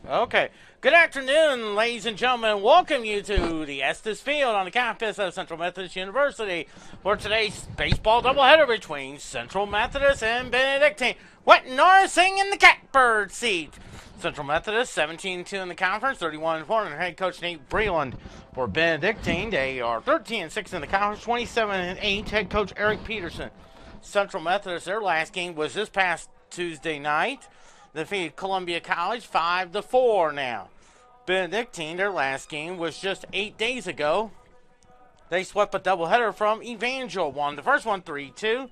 Okay. Good afternoon, ladies and gentlemen. Welcome you to the Estes Field on the campus of Central Methodist University for today's baseball doubleheader between Central Methodist and Benedictine. Wet Norrising in the catbird seat. Central Methodist 17-2 in the conference, 31-4 under head coach Nate Breland. For Benedictine, they are 13-6 in the conference, 27-8 head coach Eric Peterson. Central Methodist, their last game was this past Tuesday night. They defeated Columbia College 5-4 now. Benedictine, their last game was just 8 days ago. They swept a doubleheader from Evangel. Won the first one 3-2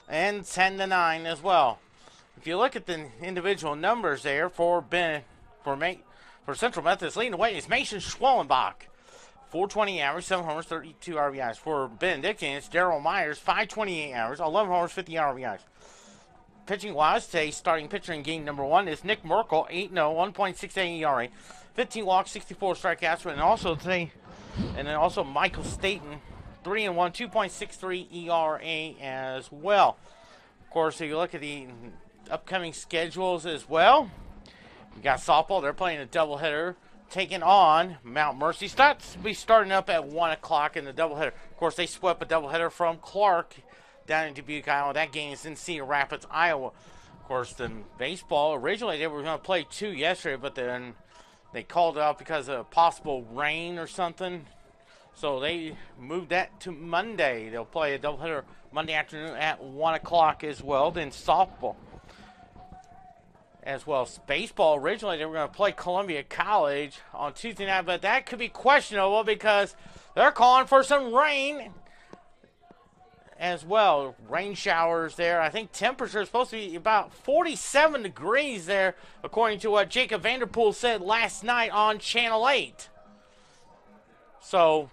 and 10-9 as well. If you look at the individual numbers there for Central Methodist, leading the way is Mason Schwellenbach. 420 average, 7 homers, 32 RBIs. For Benedictine, it's Daryl Myers, 528 average, 11 homers, 50 RBIs. Pitching wise, today starting pitcher in game number 1 is Nick Merkel, 8-0, 1.68 ERA, 15 walks, 64 strikeouts, and then also Michael Staten, 3-1, 2.63 ERA as well. Of course, if you look at the upcoming schedules as well, we got softball. They're playing a doubleheader, taking on Mount Mercy. Starts will be starting up at 1 o'clock in the doubleheader. Of course, they swept a doubleheader from Clark down in Dubuque, Iowa. That game is in Cedar Rapids, Iowa. Of course, the baseball, originally they were going to play 2 yesterday, but then they called it off because of possible rain or something. So they moved that to Monday. They'll play a doubleheader Monday afternoon at 1 o'clock as well. Then softball as well. Baseball, originally they were going to play Columbia College on Tuesday night, but that could be questionable because they're calling for some rain as well. Rain showers there. I think temperature is supposed to be about 47 degrees there, according to what Jacob Vanderpool said last night on Channel 8. So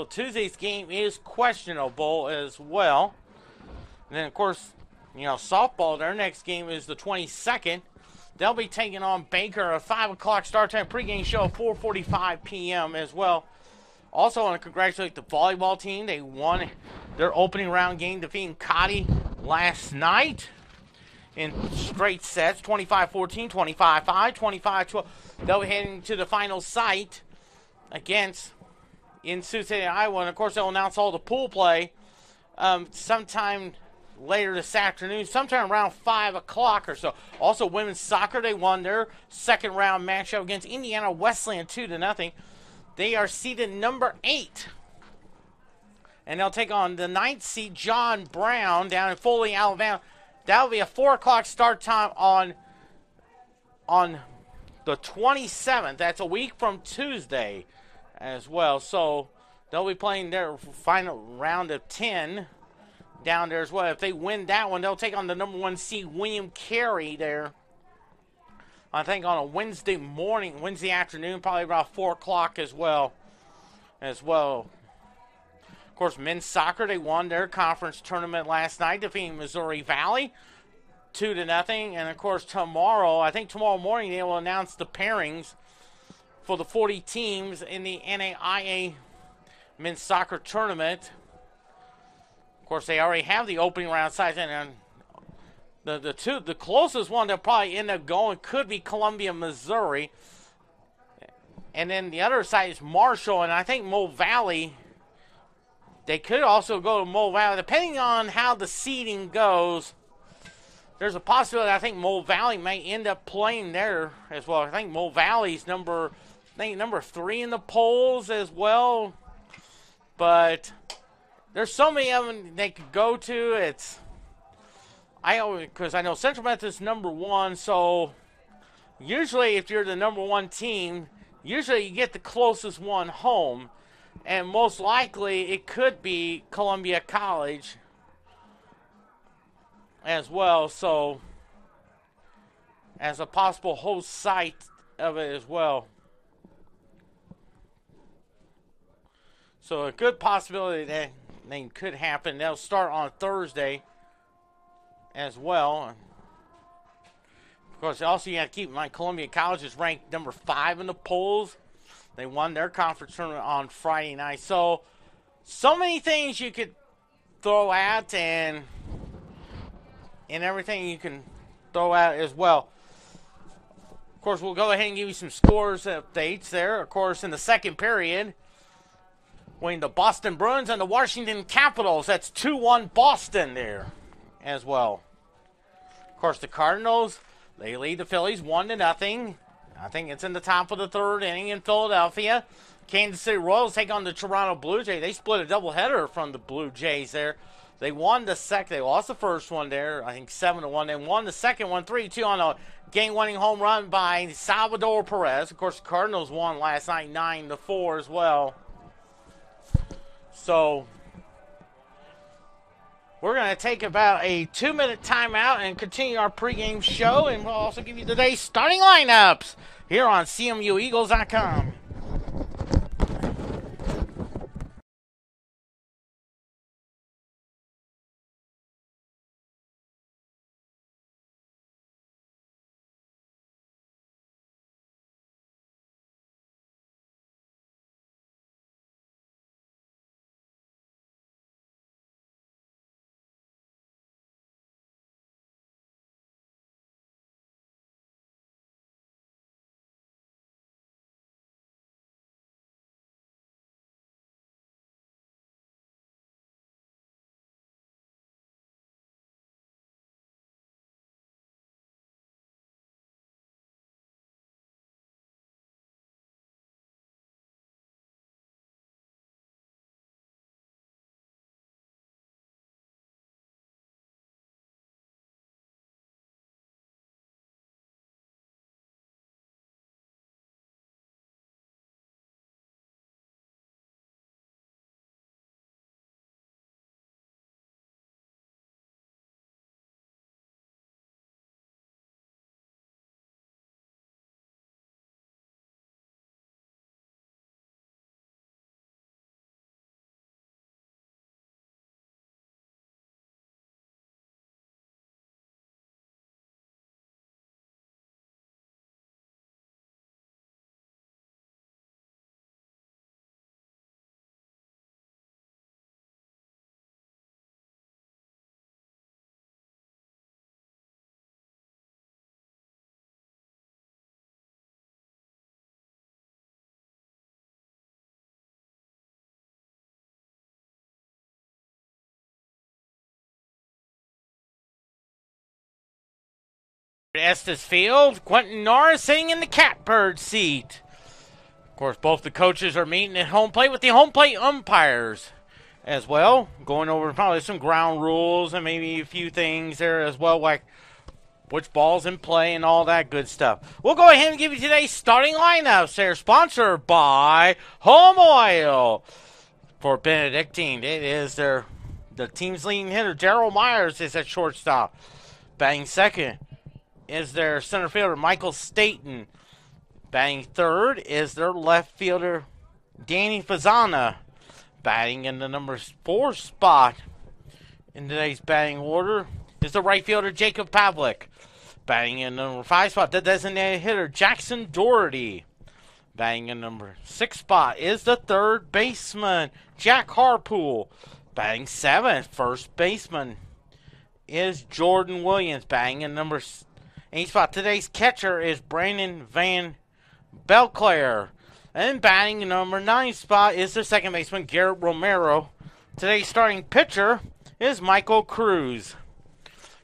Tuesday's game is questionable as well. And then, of course, softball, their next game is the 22nd. They'll be taking on Baker, a 5 o'clock start time, pregame show, 4:45 p.m. as well. Also, I want to congratulate the volleyball team. They won their opening round game, defeating Cotty last night in straight sets, 25-14, 25-5, 25-12. They'll be heading to the final site in Sioux City, Iowa. And, of course, they'll announce all the pool play sometime later this afternoon, sometime around 5 o'clock or so. Also, women's soccer, they won their second round matchup against Indiana Wesleyan 2-0. They are seeded number 8. And they'll take on the 9th seed, John Brown, down in Foley, Alabama. That'll be a 4 o'clock start time on the 27th. That's a week from Tuesday as well. So they'll be playing their final round of 10 down there as well. If they win that one, they'll take on the number 1 seed, William Carey, there. I think on a Wednesday afternoon, probably about 4 o'clock as well. Of course, men's soccer, they won their conference tournament last night, defeating Missouri Valley 2-0. And, of course, tomorrow morning, they will announce the pairings for the 40 teams in the NAIA men's soccer tournament. Of course, they already have the opening round size, and the closest one they'll probably end up going could be Columbia, Missouri. And then the other side is Marshall, and I think Mo Valley. They could also go to Mo Valley. Depending on how the seeding goes, there's a possibility I think Mo Valley may end up playing there as well. I think Mo Valley's number 3 in the polls as well. But there's so many of them they could go to. Because I know Central Methodist is number 1, so usually if you're the number 1 team, usually you get the closest one home, and most likely it could be Columbia College as well, so as a possible host site of it as well. So a good possibility that they could happen. They'll start on Thursday as well. Of course, also you have to keep in mind Columbia College is ranked number 5 in the polls. They won their conference tournament on Friday night. So many things you could throw at and everything you can throw out as well. course, we'll go ahead and give you some scores updates there. Of course, in the second period, between the Boston Bruins and the Washington Capitals, that's 2-1 Boston there as well. Of course, the Cardinals, they lead the Phillies 1-0. I think it's in the top of the third inning in Philadelphia. Kansas City Royals take on the Toronto Blue Jays. They split a doubleheader from the Blue Jays there. They won the second. They lost the first one there, I think 7-1. They won the second one 3-2 on a game-winning home run by Salvador Perez. Of course, the Cardinals won last night 9-4 as well. So we're going to take about a 2-minute timeout and continue our pregame show, and we'll also give you today's starting lineups here on CMUEagles.com. Estes Field, Quentin Norris sitting in the catbird seat. Of course, both the coaches are meeting at home plate with the home plate umpires as well, going over probably some ground rules and maybe a few things there as well, like which ball's in play and all that good stuff. We'll go ahead and give you today's starting lineups. They're sponsored by Home Oil. For Benedictine, it is the team's leading hitter, Darryl Myers, is at shortstop. Batting second is their center fielder, Michael Staten. Batting third is their left fielder, Danny Fazana. Batting in the number 4 spot in today's batting order is the right fielder, Jacob Pavlik. Batting in the number 5 spot, the designated hitter, Jackson Doherty. Batting in number 6 spot is the third baseman, Jack Harpool. Batting 7th, first baseman, is Jordan Williams. Batting in number 8 spot, today's catcher is Brandon Van Belclair. And batting in number 9 spot is the second baseman, Garrett Romero. Today's starting pitcher is Michael Cruz.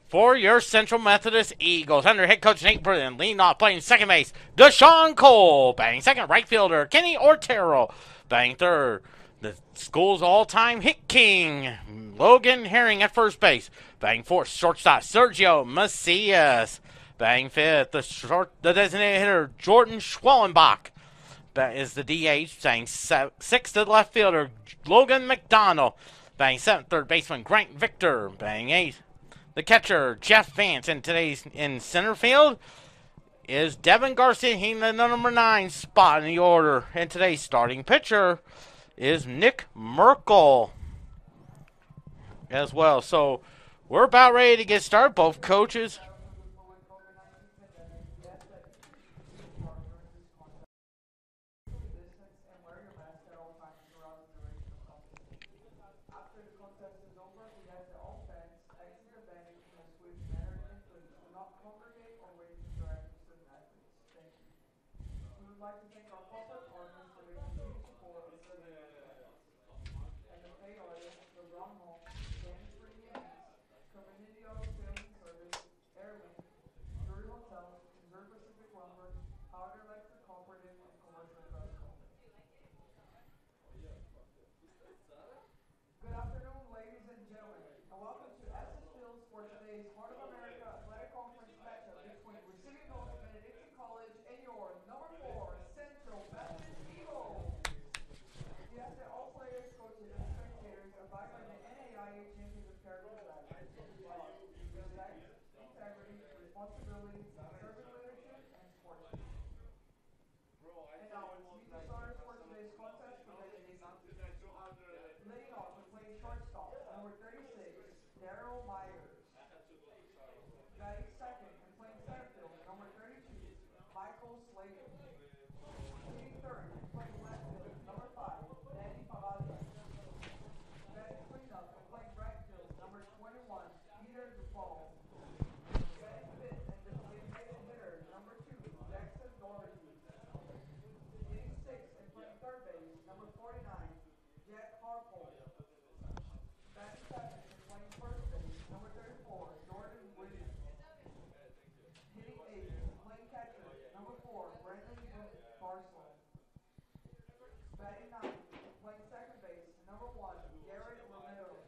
For your Central Methodist Eagles, under head coach Nate Britton, leading off playing second base, Deshaun Cole. Batting second, right fielder, Kenny Ortero. Batting third, the school's all-time hit king, Logan Herring at first base. Batting fourth, shortstop, Sergio Macias. Batting fifth, the designated hitter, Jordan Schwellenbach. That is the DH. Batting sixth, the left fielder, Logan McDonald. Batting seventh, third baseman, Grant Victor. Batting eighth, the catcher, Jeff Vance. And today's in center field is Devin Garcia, in the number 9 spot in the order. And today's starting pitcher is Nick Merkel as well. So we're about ready to get started. Both coaches. like to thank our corporate partners for their continued support of the and the pay artists, the Ron Hall, Spanish for Yankees, Community Auto Sales and Service, Airlink, Drury Hotel, Missouri Pacific Lumber, Howard Electric Cooperative, and Commercial Trust Company. Good afternoon, ladies and gentlemen, and welcome to Estes Fields for today's Heart of America Athletic Conference matchup between receiving host Benedictine College and your number 4 Central Methodist Eagles. We ask that all players, coaches, and spectators abide by the NAIA Champions of Character values: respect, integrity, responsibility, servant leadership, and sportsmanship. And now let's meet the starters for today's contest for Benedictine. Leading off and playing shortstop, number 36, Daryl Myers. Batting second and playing center field, number 32, Michael Slater. Hitting third and playing left field, number 5, Danny Pavazza. Batting cleanup and playing right field, number 21, Peter DePaul. Batting fifth and designated hitter, number 2, Jackson Doherty. Hitting sixth and playing third base, number 49, Jack Harpole. Batting seventh and playing first base, number 34, Jordan Williams. Hitting eighth and playing catcher, number 4, Brandon Barcelona. Batting ninth and playing second base, number 1, Garrett Romero.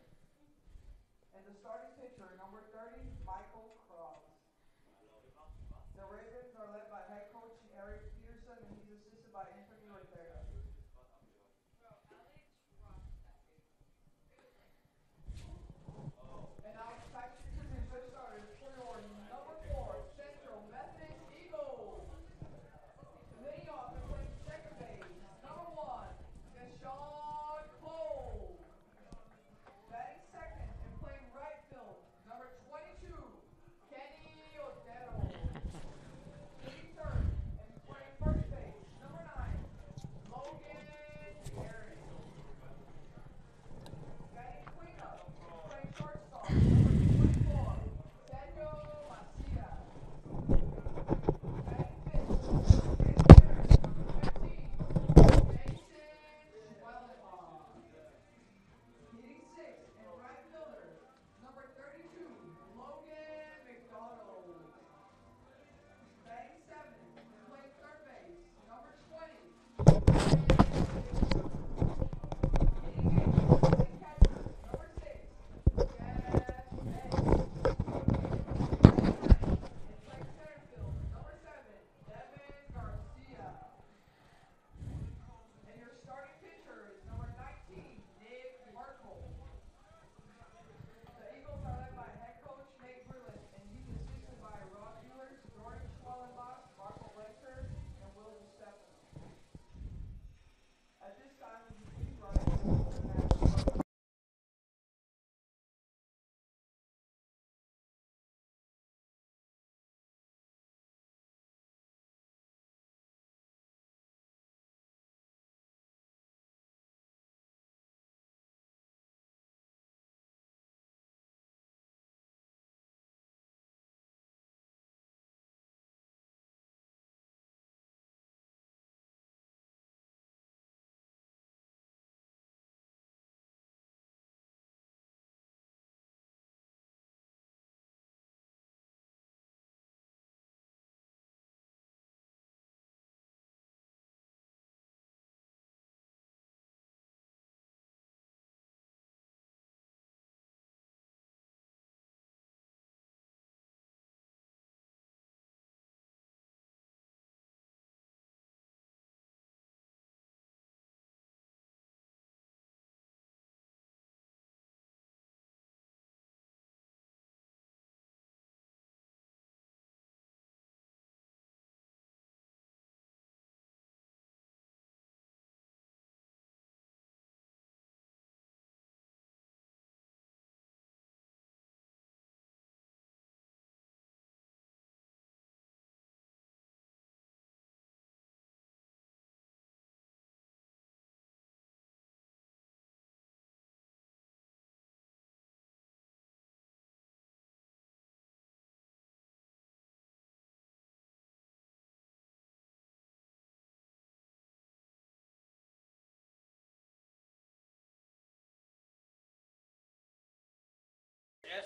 And the starting pitcher, number 30, Michael Cross. The Ravens are led by head coach Eric Peterson, and he's assisted by Anthony Ortega. And now it's time to introduce the starters for your number 4 Central Methodist Eagles. Leading off and playing second base, number 1, Deshaun Cole. Batting second and playing right field, number 22, Kenny Odero. Hitting third and playing first base, number 9,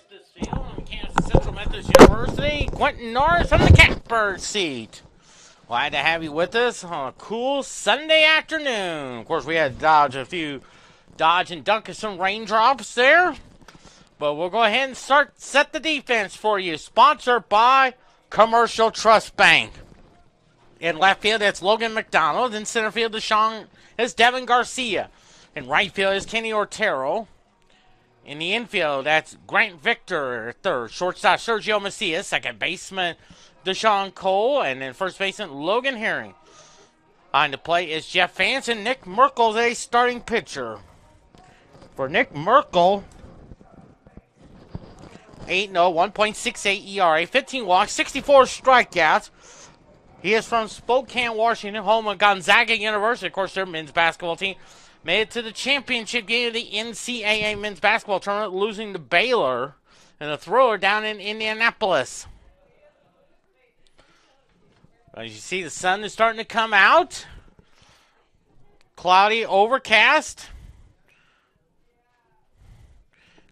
Estes Field on Kansas Central Methodist University. Quentin Norris on the catbird seat. Glad to have you with us on a cool Sunday afternoon. Of course, we had to dodge and duck some raindrops there. But we'll go ahead and set the defense for you. Sponsored by Commercial Trust Bank. In left field, it's Logan McDonald. In center field, is Devin Garcia. In right field is Kenny Ortero. In the infield, that's Grant Victor, third. Shortstop, Sergio Macias. Second baseman, Deshaun Cole. And then first baseman, Logan Herring. On the plate is Jeff Vance, and Nick Merkel's a starting pitcher. For Nick Merkel, 8-0, 1.68 ERA, 15 walks, 64 strikeouts. He is from Spokane, Washington, home of Gonzaga University. Of course, their men's basketball team made it to the championship game of the NCAA men's basketball tournament, losing to Baylor and the Thriller down in Indianapolis. As you see, the sun is starting to come out. Cloudy, overcast.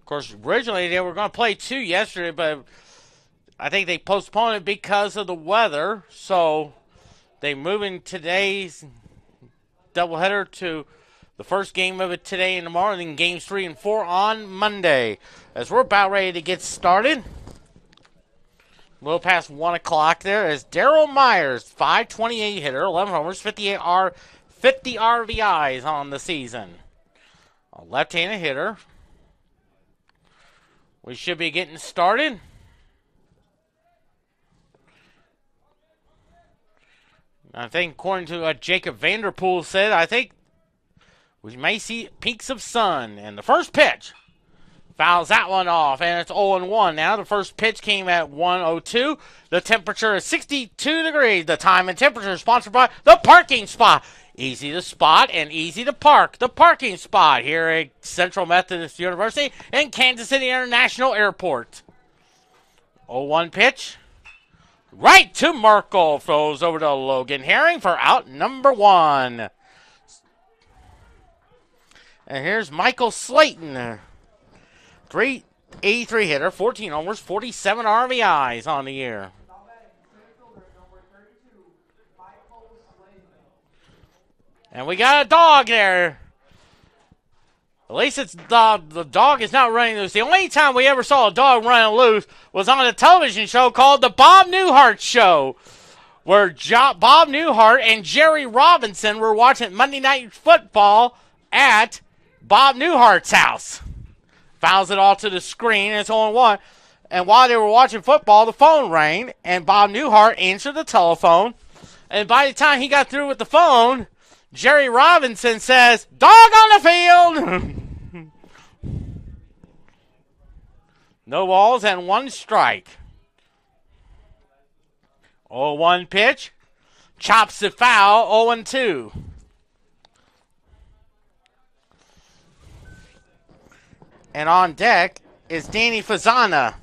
Of course, originally they were going to play 2 yesterday, but I think they postponed it because of the weather. So they're moving today's doubleheader to the first game of it today and tomorrow, and then games 3 and 4 on Monday. As we're about ready to get started, a little past 1 o'clock there, is Daryl Myers, 528 hitter, 11 homers, 50 RBIs on the season. A left-handed hitter. We should be getting started. I think according to what Jacob Vanderpool said, I think we may see peaks of sun. And the first pitch fouls that one off, and it's 0-1 now. The first pitch came at 1:02. The temperature is 62 degrees. The time and temperature is sponsored by The Parking Spot. Easy to spot and easy to park. The Parking Spot here at Central Methodist University and Kansas City International Airport. 0-1 pitch. Right to Merkel. Throws over to Logan Herring for out number 1. And here's Michael Slayton. 383 hitter, 14 homers, 47 RBIs on the year. And we got a dog there. At least it's the dog is not running loose. The only time we ever saw a dog running loose was on a television show called The Bob Newhart Show, where Bob Newhart and Jerry Robinson were watching Monday Night Football at Bob Newhart's house. Fouls it all to the screen, and it's 0-1. And while they were watching football, the phone rang, and Bob Newhart answered the telephone. And by the time he got through with the phone, Jerry Robinson says, "Dog on the field!" No balls and 1 strike. 0-1 pitch. Chops the foul, 0-2. And on deck is Danny Fazana.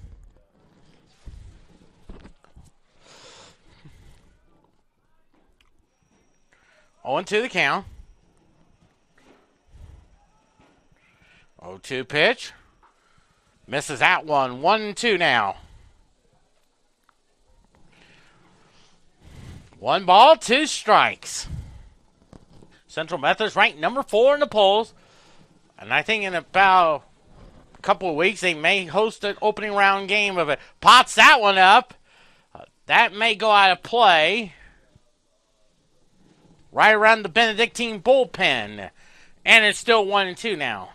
On to the count. 0-2 pitch. Misses that one. 1-2 now. 1 ball, 2 strikes. Central Methodist ranked number 4 in the polls. And I think in about a couple of weeks they may host an opening round game of it. Pots that one up. That may go out of play. Right around the Benedictine bullpen. And it's still 1-2 now.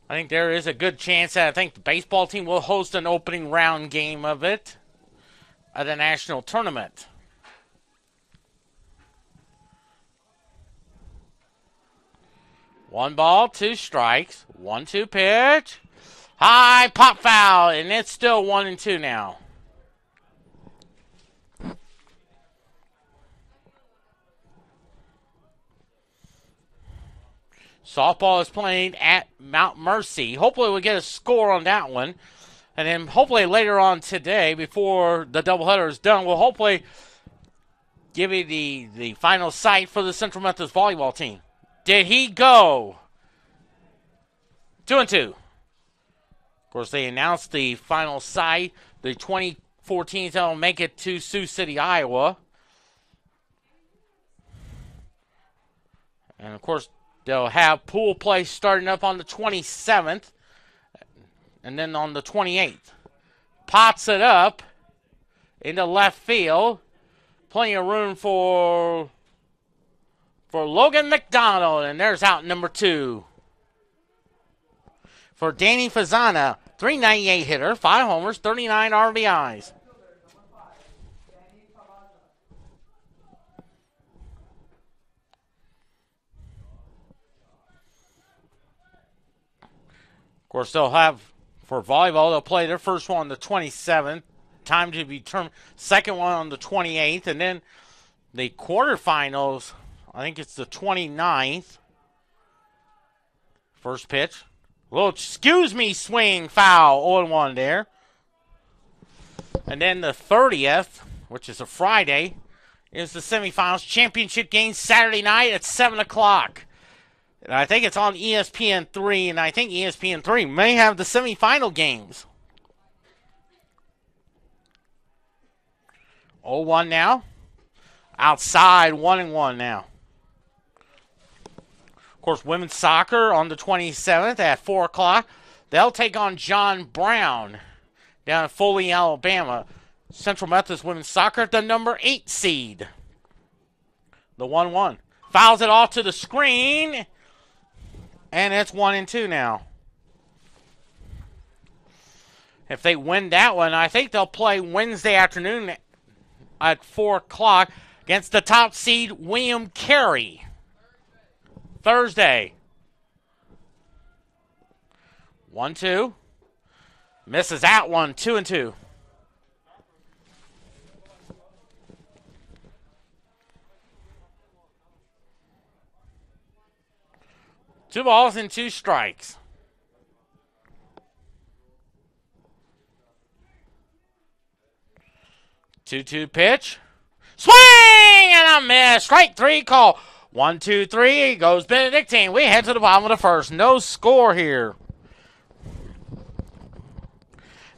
I think there is a good chance that I think the baseball team will host an opening round game of it at the national tournament. One ball, 2 strikes. 1-2 pitch. High pop foul, and it's still 1-2 now. Softball is playing at Mount Mercy. Hopefully we'll get a score on that one. And then hopefully later on today, before the doubleheader is done, we'll hopefully give you the final sight for the Central Methodist volleyball team. Did he go? 2-2. course, they announced the final site. The 2014 will make it to Sioux City, Iowa. And, of course, they'll have pool play starting up on the 27th. And then on the 28th. Pots it up into left field. Plenty of room for Logan McDonald. And there's out number 2. For Danny Fazana, 398 hitter, 5 homers, 39 RBIs. Of course, they'll have, for volleyball, they'll play their first one on the 27th. Time to be determined. Second one on the 28th. And then the quarterfinals, I think it's the 29th. First pitch. Little excuse me swing foul. 0-1 there. And then the 30th, which is a Friday, is the semifinals championship game Saturday night at 7 o'clock. And I think it's on ESPN3, and I think ESPN3 may have the semifinal games. 0-1 now. Outside, 1-1 now. Of course, women's soccer on the 27th at 4 o'clock. They'll take on John Brown down in Foley, Alabama. Central Methodist women's soccer, the number 8 seed. The 1-1. Fouls it off to the screen. And it's 1-2 now. If they win that one, I think they'll play Wednesday afternoon at 4 o'clock against the top seed, William Carey. Thursday. 1-2. Misses that one, 2-2. Two balls and 2 strikes. 2-2 pitch. Swing and a miss. Strike 3 call. 1-2-3 goes Benedictine. We head to the bottom of the first. No score here.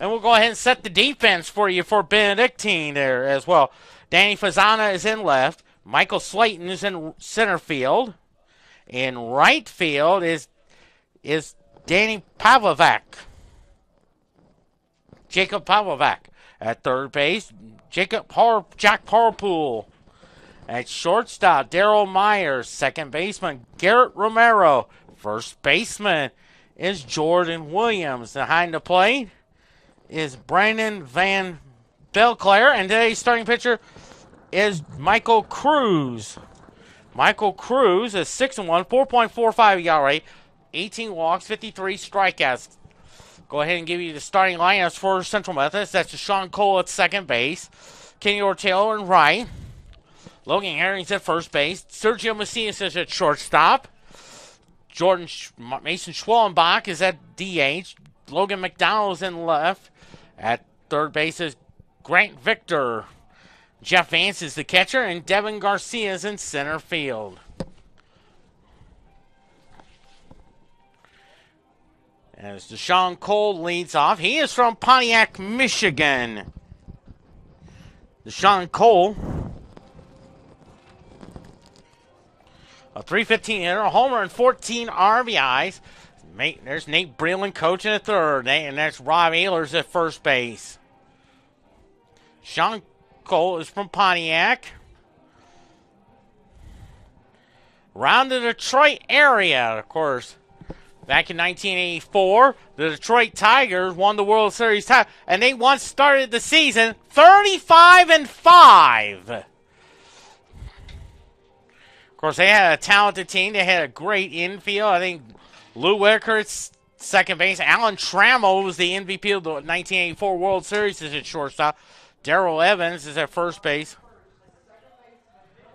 And we'll go ahead and set the defense for you for Benedictine there as well. Danny Fazana is in left. Michael Slayton is in center field. In right field is Danny Pavlovac. Jacob Pavlovac. At third base, Jack Harpool. At shortstop, Darryl Myers. Second baseman, Garrett Romero. First baseman is Jordan Williams. Behind the plate is Brandon Van Belclair. And today's starting pitcher is Michael Cruz. Michael Cruz is 6-1, 4.45 ERA, 18 walks, 53 strikeouts. Go ahead and give you the starting lineups for Central Methodist. That's Deshaun Cole at second base, Kenny Ortello in right, Logan Herring's at first base, Sergio Macias is at shortstop, Mason Schwellenbach is at DH, Logan McDonald is in left, at third base is Grant Victor. Jeff Vance is the catcher, and Devin Garcia is in center field. As Deshaun Cole leads off, he is from Pontiac, Michigan. Deshaun Cole, a .315 hitter, a homer, and 14 RBIs. There's Nate Breland coaching at third, and that's Rob Ehlers at first base. Deshaun Cole is from Pontiac. Around the Detroit area, of course. Back in 1984, the Detroit Tigers won the World Series title, and they once started the season 35-5. Of course, they had a talented team. They had a great infield. I think Lou Whitaker at second base. Alan Trammell was the MVP of the 1984 World Series as at shortstop. Darrell Evans is at first base.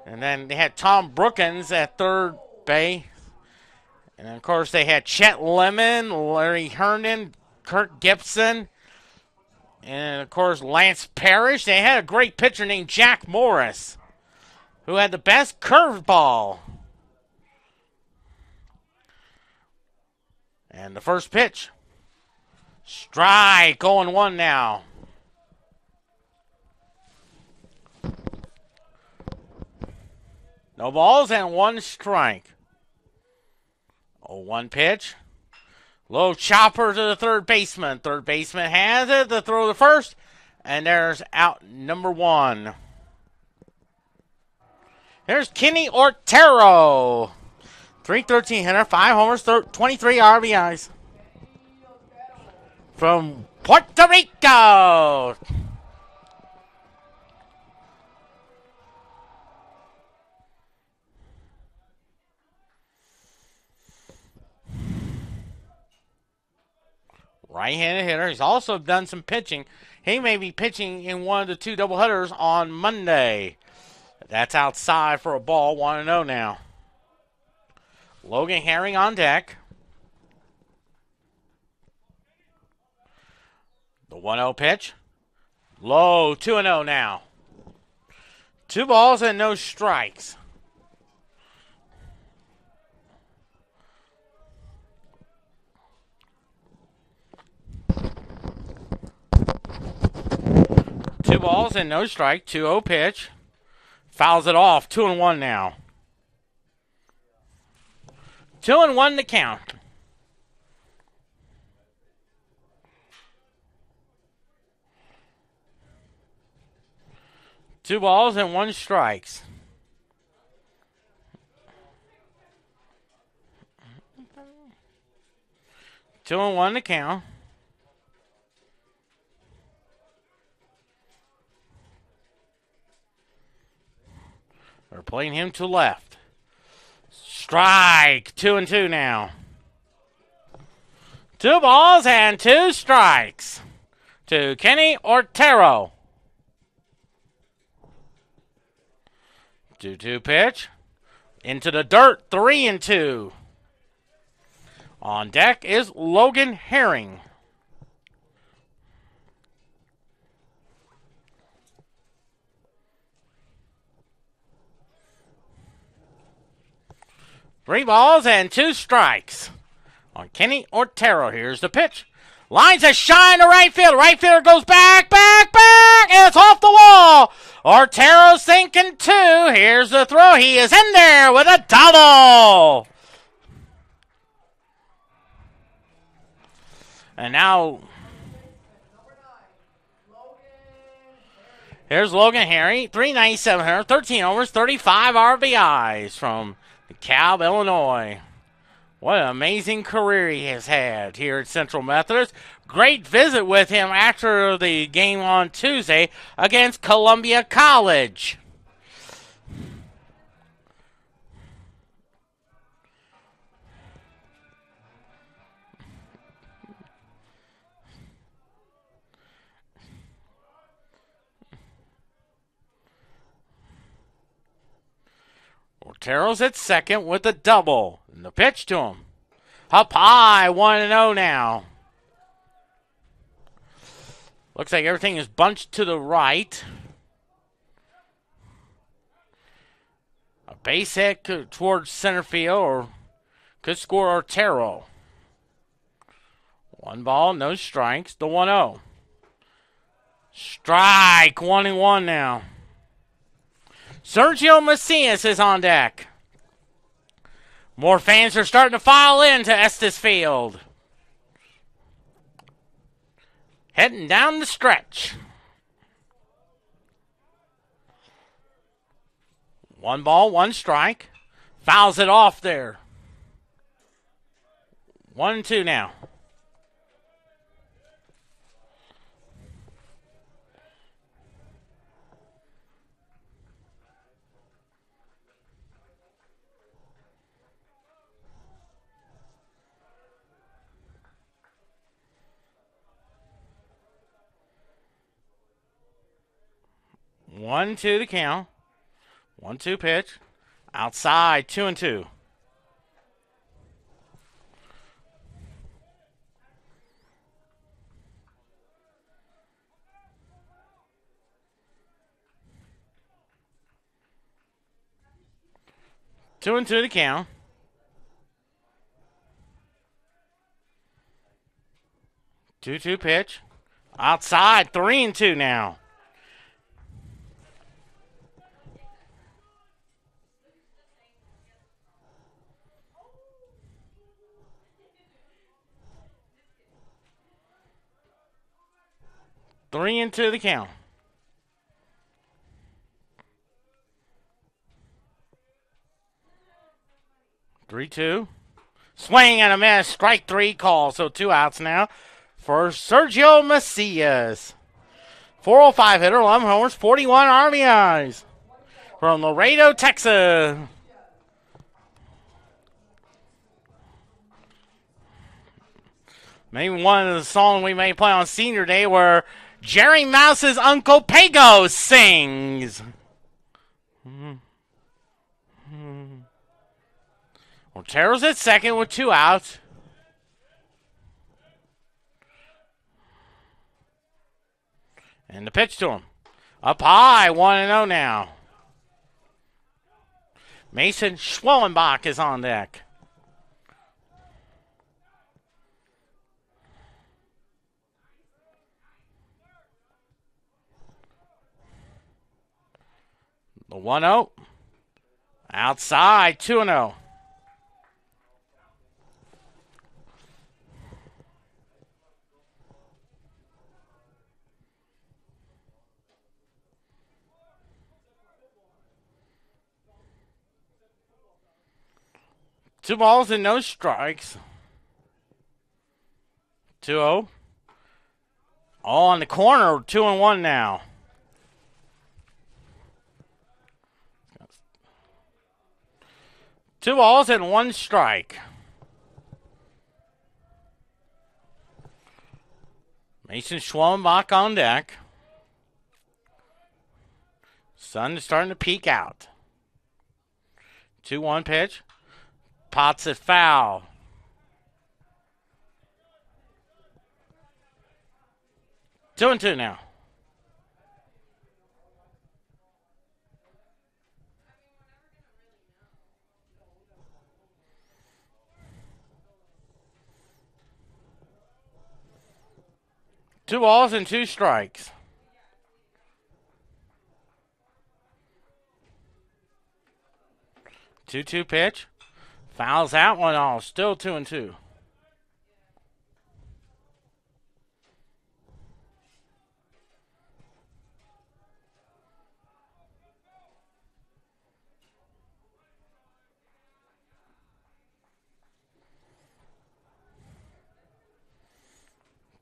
And then they had Tom Brookins at third base. And, of course, they had Chet Lemon, Larry Herndon, Kurt Gibson, and, of course, Lance Parrish. They had a great pitcher named Jack Morris, who had the best curveball. And the first pitch. Strike. 0-1 now. No balls and 1 strike. 0-1 pitch. Low chopper to the third baseman. Third baseman has it. The throw to first. And there's out number 1. Here's Kenny Ortero. 313 hitter, 5 homers, 23 RBIs. From Puerto Rico. Right-handed hitter. He's also done some pitching. He may be pitching in one of the 2 doubleheaders on Monday. That's outside for a ball. 1-0 now. Logan Herring on deck. The 1-0 pitch. Low. 2-0 now. 2 balls and no strikes. Two balls and no strike. 2-0 pitch. Fouls it off. 2-1 now. 2-1 to count. Two balls and 1 strikes. Two and 1 to count. They're playing him to left. Strike. 2-2 now. 2 balls and 2 strikes to Kenny Ortero. 2-2 pitch. Into the dirt. 3-2. On deck is Logan Herring. Three balls and 2 strikes on Kenny Ortero. Here's the pitch. Lines a shine to right field. Right fielder goes back, back, back. And it's off the wall. Ortero's sinking 2. Here's the throw. He is in there with a double. And now, here's Logan Herring. 397, 13 homers, 35 RBIs from DeKalb, Illinois. What an amazing career he has had here at Central Methodist. Great visit with him after the game on Tuesday against Columbia College. Ortero's at second with a double. And the pitch to him. Up high, 1-0 now. Looks like everything is bunched to the right. A base hit towards center field, or could score Ortero. 1 ball, no strikes. The 1-0. Strike, 1-1 now. Sergio Macias is on deck. More fans are starting to file into Estes Field. Heading down the stretch. 1 ball, 1 strike. Fouls it off there. 1-2 now. One, 2 the count. 1-2 pitch. Outside, 2-2. Two and 2 the count. 2-2 pitch. Outside, 3-2 now. Three into the count. 3-2. Swing and a miss. Strike 3 call. So 2 outs now for Sergio Macias. 405 hitter, 11 homers, 41 RBIs from Laredo, Texas. Maybe one of the songs we may play on Senior Day where Jerry Mouse's Uncle Pago sings. Otero's at second with 2 outs. And the pitch to him. Up high, 1-0 now. Mason Schwellenbach is on deck. The 1-0. Outside, 2-0. Two balls and no strikes. 2-0. All on the corner, 2-1 now. Two balls and 1 strike. Mason Schwellenbach on deck. Sun is starting to peek out. 2-1 pitch. Potts it foul. 2-2 now. Two balls and 2 strikes. Two pitch. Fouls out 1-0. Still 2-2.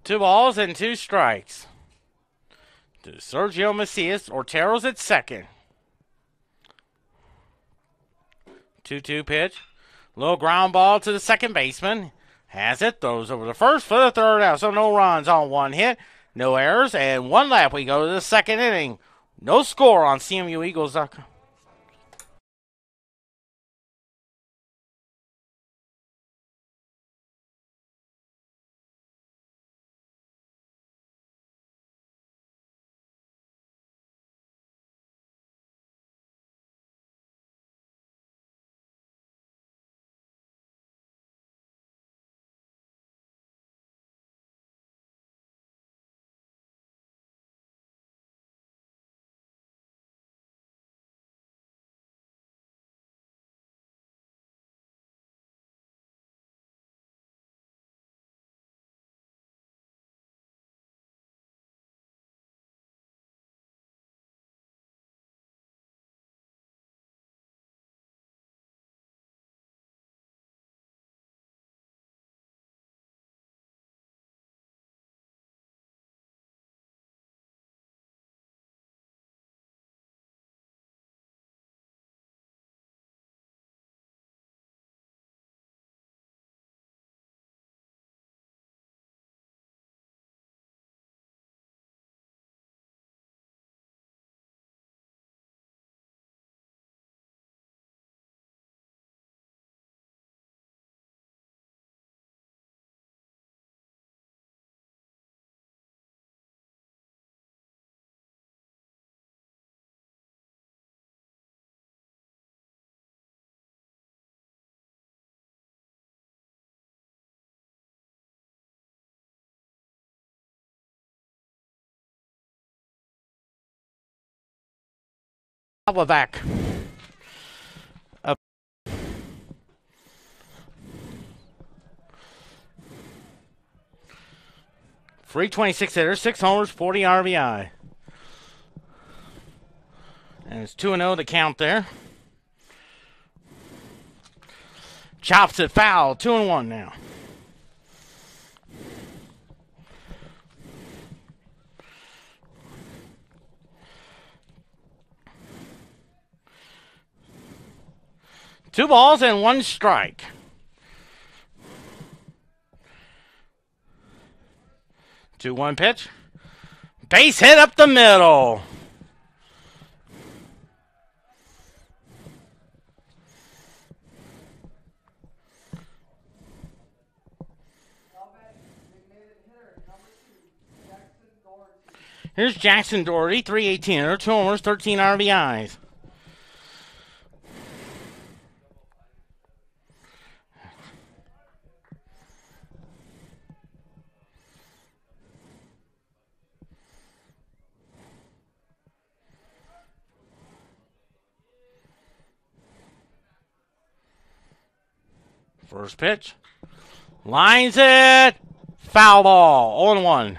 Two balls and 2 strikes. To Sergio Macias. Otero's at second. 2-2 pitch. Little ground ball to the second baseman. Has it. Throws over the first for the third out. So no runs on 1 hit. No errors. And 1 left. We go to the second inning. No score on CMUEagles.com. Levac. 326 hitters, 6 homers, 40 RBI. And it's 2-0 to count there. Chops it foul, 2-1 now. Two balls and one strike. Two one pitch. Base hit up the middle. Here's Jackson Doherty, 318 hitter, 2 homers, 13 RBIs. First pitch. Lines it. Foul ball. 0-1.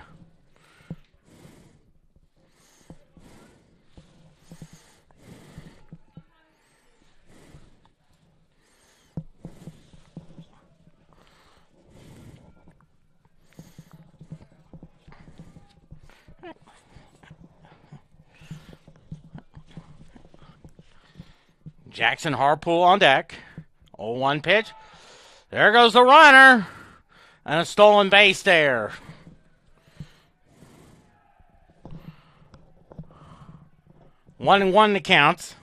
Jackson Harpool on deck. 0-1 pitch. There goes the runner. And a stolen base there. One and one the counts.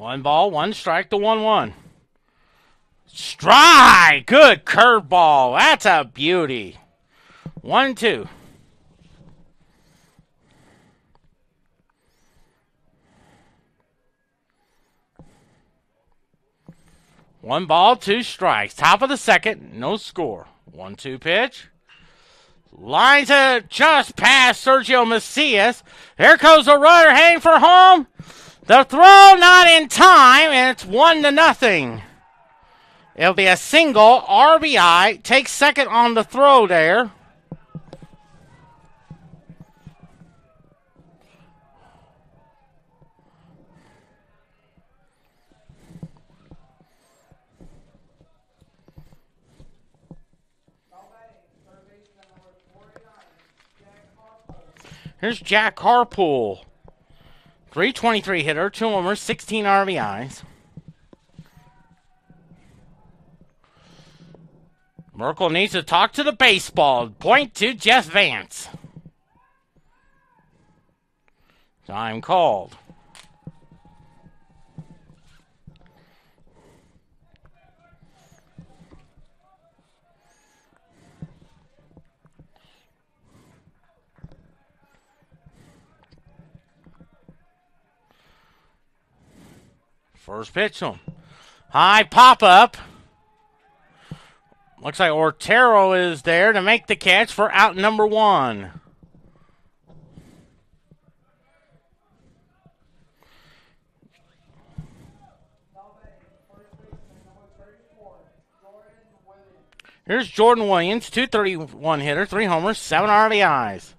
One ball, one strike to 1-1. Strike! Good curveball. That's a beauty. 1-2. One ball, two strikes. Top of the second, no score. 1-2 pitch. Lines it just past Sergio Macias. There goes the runner heading for home. The throw not in time, and it's 1-0. It'll be a single. RBI takes second on the throw there. Here's Jack Harpool. 323 hitter, 2 homers, 16 RBIs. Merkel needs to talk to the baseball. Point to Jeff Vance. Time called. First pitch to him. High pop-up. Looks like Ortero is there to make the catch for out number 1. Here's Jordan Williams, 231 hitter, 3 homers, 7 RBIs.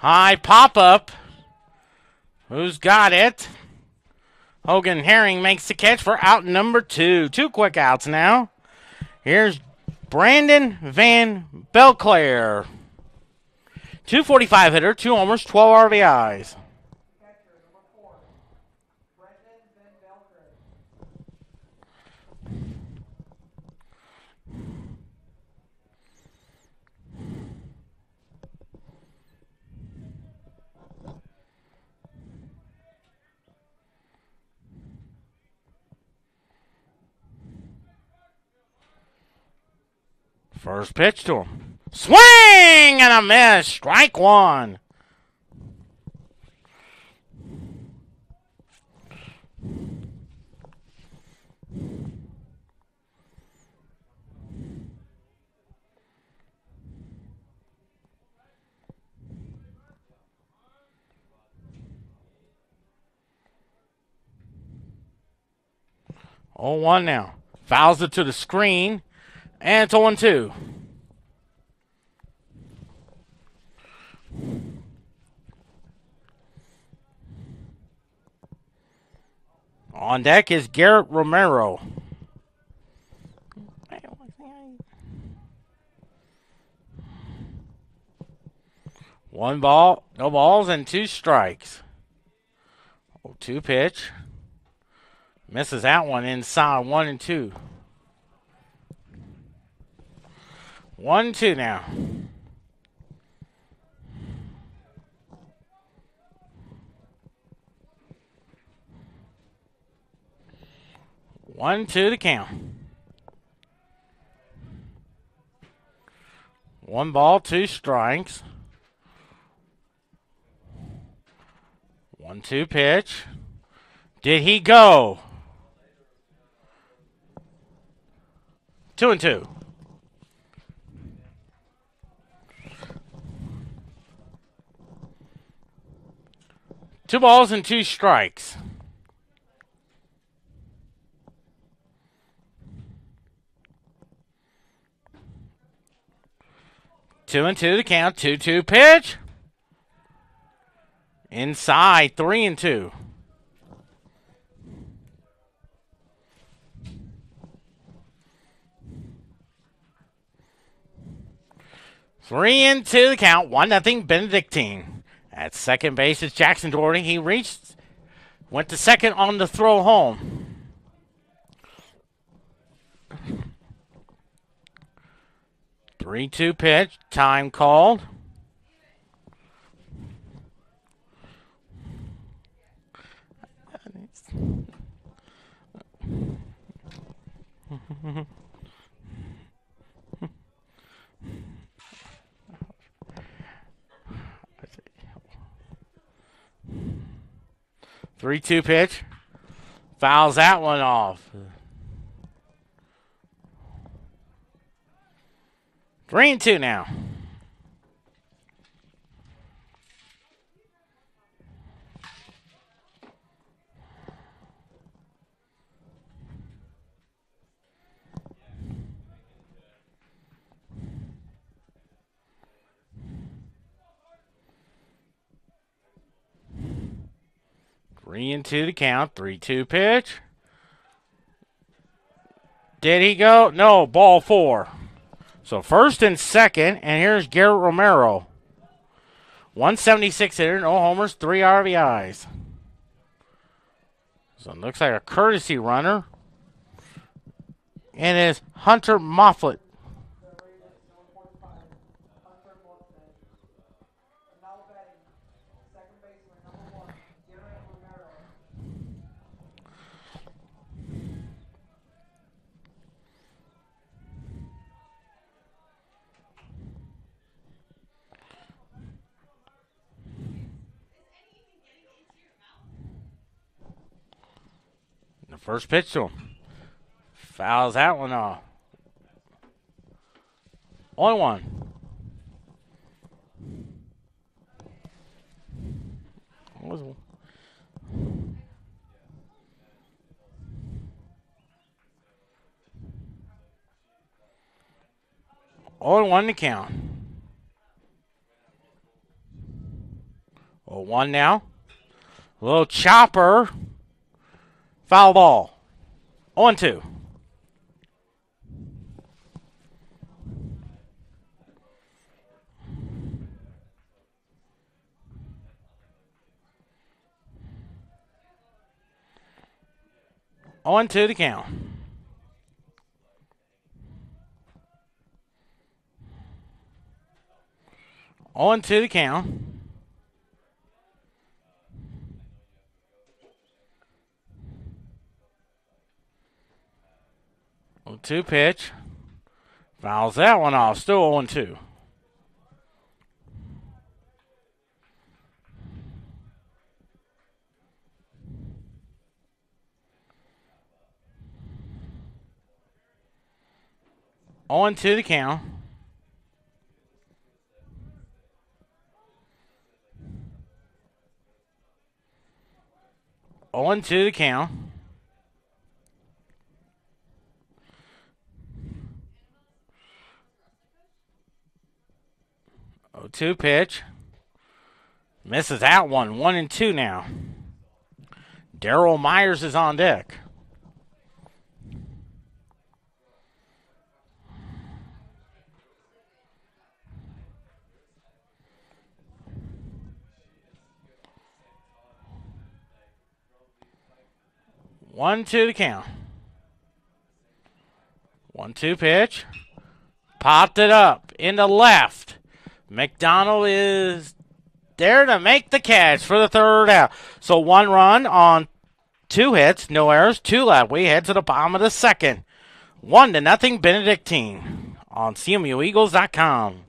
High pop-up. Who's got it? Hogan Herring makes the catch for out number 2. 2 quick outs now. Here's Brandon Van Belclair. 245 hitter, 2 homers, 12 RBIs. Catcher, number 4, Brendan Van Belker. First pitch to him. Swing and a miss. Strike one. Oh, 1 now. Fouls it to the screen. And it's 0-2. On deck is Garrett Romero. One ball, no balls, and 2 strikes. 0-2 pitch. Misses that one inside 1-2. 1-2 now. One, two to count. 1 ball, 2 strikes. 1-2 pitch. Did he go? 2-2. 2 balls and 2 strikes. Two and two to count. 2-2 pitch. Inside 3-2. Three and two to count. 1-0 Benedictine. At second base is Jackson Doherty. He went to second on the throw home. 3-2 pitch. Time called. Three-two pitch. Fouls that one off. 3-2 now. Three and two to count. 3-2 pitch. Did he go? No, ball 4. So first and second, and here's Garrett Romero. 176 hitter, no homers, 3 RBIs. So it looks like a courtesy runner. And it's Hunter Mofflett. The first pitch to him. Fouls that one off. Only one. Only one to count. 0-1 now. A little chopper. Foul ball. 0-2. 0-2 the count. On to the count. 0-2 pitch. Fouls that one off. Still 0-2. On to the count. 0-2 the count. 0-2 pitch. Misses that one. 1-2 now. Darryl Myers is on deck. One, two to count. 1-2 pitch. Popped it up into left. McDonald is there to make the catch for the third out. So 1 run on 2 hits, no errors, 2 left. We head to the bottom of the second. 1-0 Benedictine on CMUEagles.com.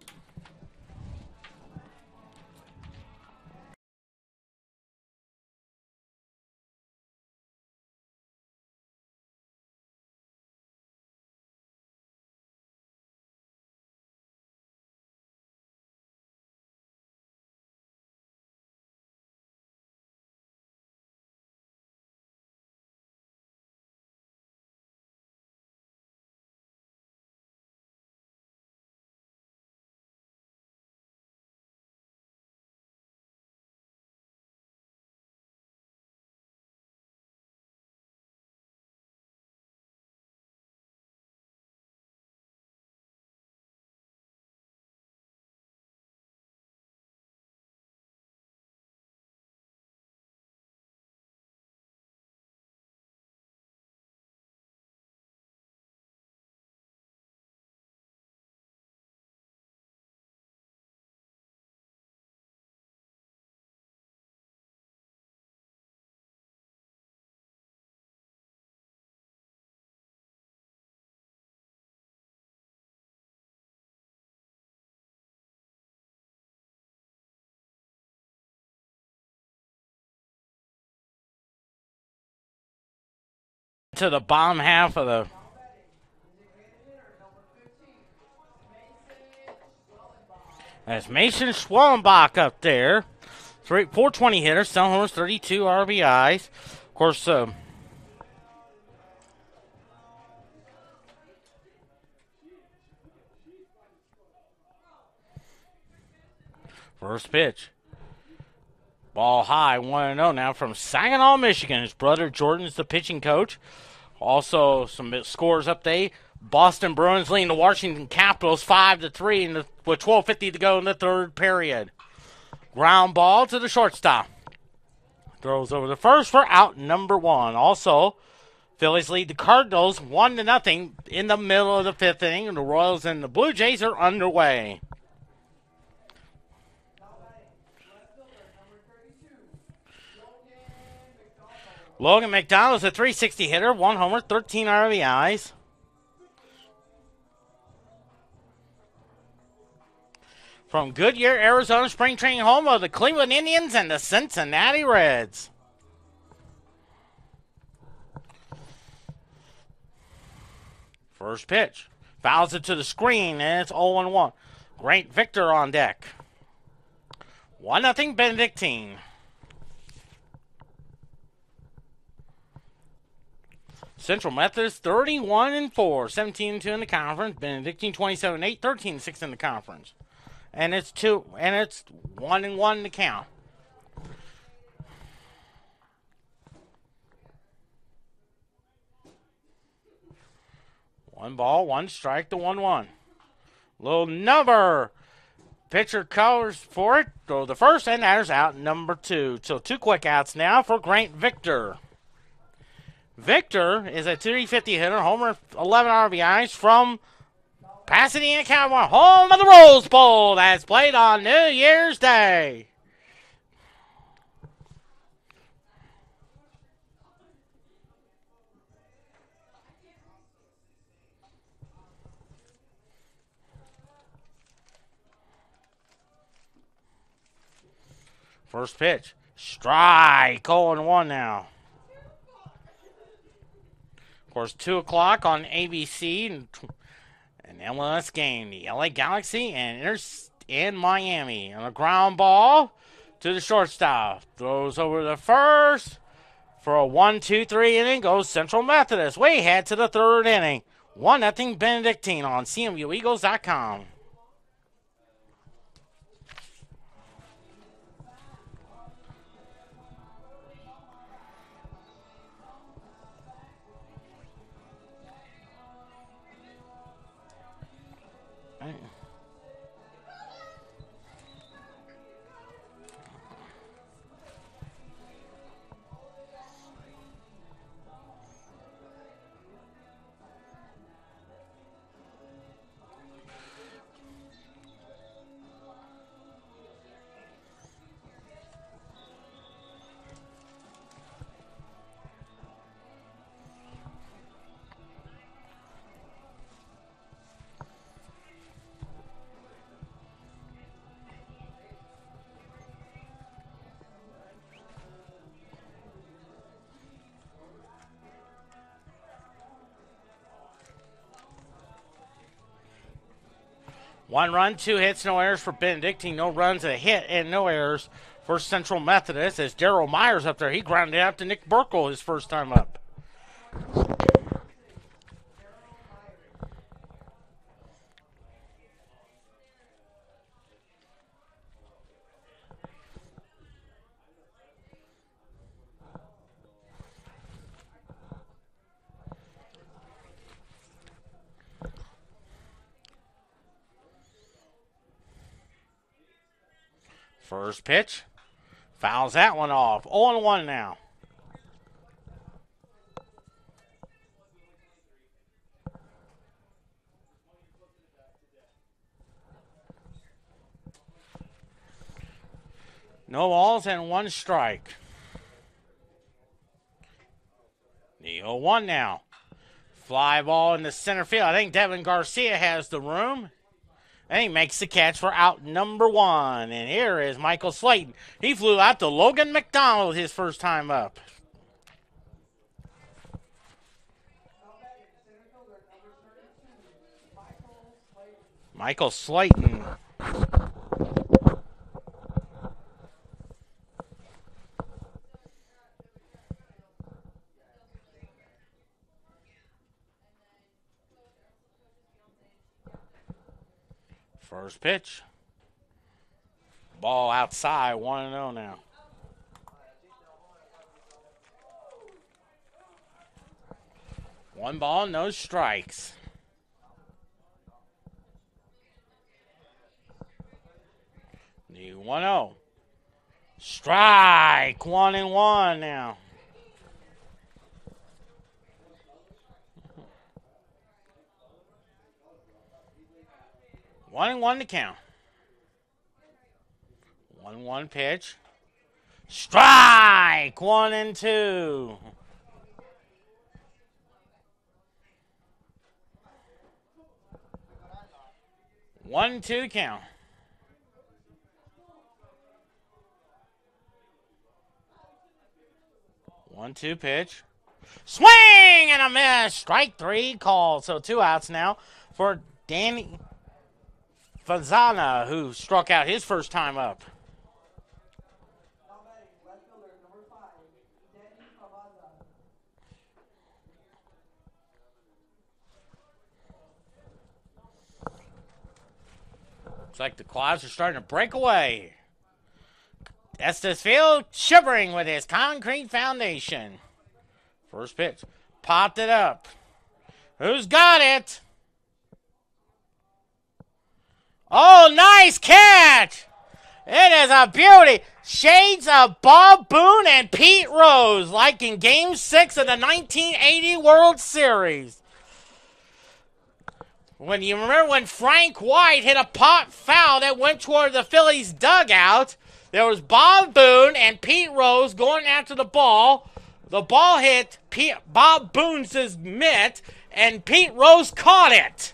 To the bottom half of the that's Mason Schwellenbach up there. 420 hitters, 7 homers, 32 RBIs. Of course, first pitch. Ball high, 1-0 now from Saginaw, Michigan. His brother Jordan's the pitching coach. Also, some scores up there. Boston Bruins leading the Washington Capitals 5-3 with 12:50 to go in the third period. Ground ball to the shortstop. Throws over the first for out number 1. Also, Phillies lead the Cardinals 1-0 in the middle of the 5th inning. And the Royals and the Blue Jays are underway. Logan McDonald is a .360 hitter, 1 homer, 13 RBIs. From Goodyear, Arizona, spring training home of the Cleveland Indians and the Cincinnati Reds. First pitch. Fouls it to the screen, and it's 0-1. Grant Victor on deck. 1-0 Benedictine. Central Methodist 31-4, 17-2 in the conference. Benedictine 27-8, 13-6 in the conference. And it's 1-1 to count. One ball, 1 strike to 1-1. Little number. Pitcher covers for it. Throw the first, and that is out number 2. So 2 quick outs now for Grant Victor. Victor is a 350 hitter, homer, 11 RBIs from Pasadena, California, home of the Rose Bowl that's played on New Year's Day. First pitch, strike, 0-1 now. Of course, 2 o'clock on ABC, an MLS game, the LA Galaxy and Miami. On a ground ball to the shortstop. Throws over the first for a 1-2-3 inning. Goes Central Methodist. We head to the third inning. 1-0 Benedictine on CMUEagles.com. One run, 2 hits, no errors for Benedictine. No runs, a hit, and no errors for Central Methodist. As Daryl Myers up there, he grounded out to Nick Burkle his first time up. First pitch, fouls that one off. 0-1 now. No balls and 1 strike. The 0-1 now. Fly ball in the center field. I think Devin Garcia has the room. And he makes the catch for out number 1. And here is Michael Slayton. He flew out to Logan McDonald his first time up. Michael Slayton. First pitch. Ball outside, 1-0 now. One ball, no strikes. The 1-0. Strike, 1-1 now. One and one to count. 1-1 pitch. Strike! 1-2. 1-2 count. One-two pitch. Swing and a miss. Strike 3 called. So 2 outs now for Danny Fazana, who struck out his first time up. Looks like the clouds are starting to break away. Estes Field shivering with his concrete foundation. First pitch. Popped it up. Who's got it? Oh, nice catch! It is a beauty. Shades of Bob Boone and Pete Rose, like in Game 6 of the 1980 World Series. When you remember when Frank White hit a pop foul that went toward the Phillies dugout, there was Bob Boone and Pete Rose going after the ball. The ball hit Bob Boone's mitt, and Pete Rose caught it.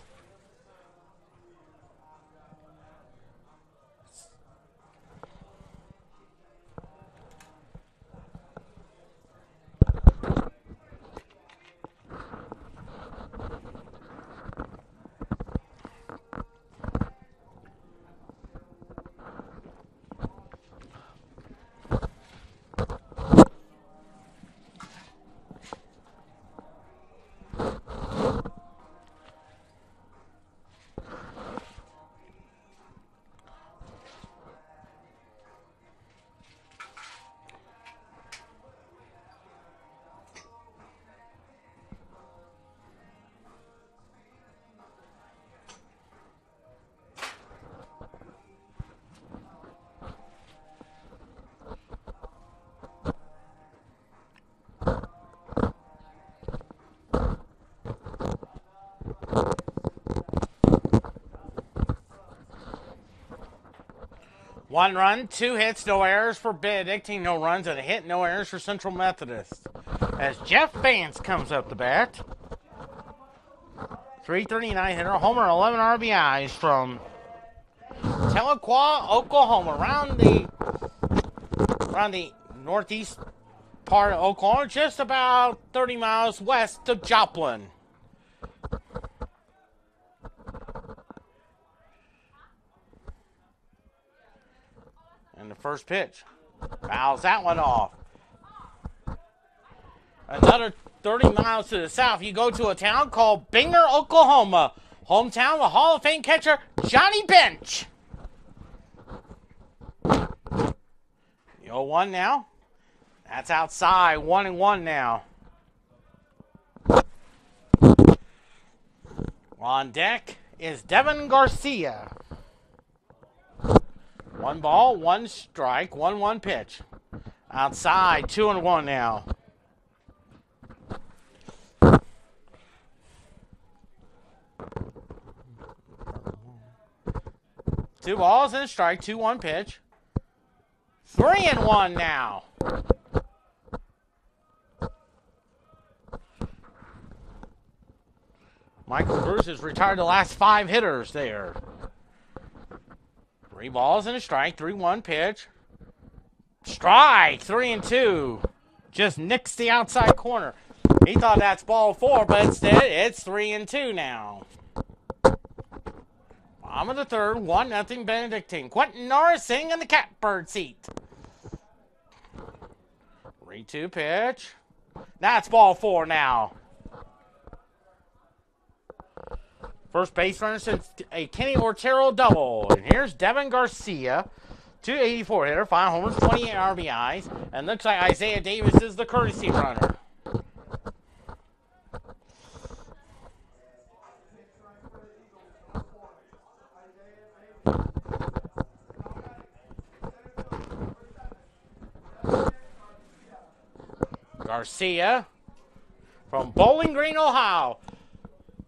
One run, 2 hits, no errors for Benedictine, no runs and a hit, no errors for Central Methodist. As Jeff Vance comes up the bat. 339 hitter, homer, 11 RBIs from Tahlequah, Oklahoma, around the northeast part of Oklahoma, just about 30 miles west of Joplin. And the first pitch fouls that one off. Another 30 miles to the south, you go to a town called Binger, Oklahoma. Hometown of Hall of Fame catcher Johnny Bench. The 0-1 now. That's outside, 1-1 now. On deck is Devin Garcia. 1 ball, 1 strike, 1-1 pitch. Outside, 2-1 now. Two balls and a strike, 2-1 pitch. 3-1 now. Michael Bruce has retired the last 5 hitters there. 3 balls and a strike, 3-1 pitch. Strike, 3-2. Just nicks the outside corner. He thought that's ball 4, but instead it's 3-2 now. Bottom of the third, 1-0 Benedictine. Quentin Norris sitting in the catbird seat. 3-2 pitch. That's ball 4 now. First base runner since a Kenny Ortero double. And here's Devin Garcia, 284 hitter, 5 homers, 28 RBIs. And looks like Isaiah Davis is the courtesy runner. Garcia from Bowling Green, Ohio.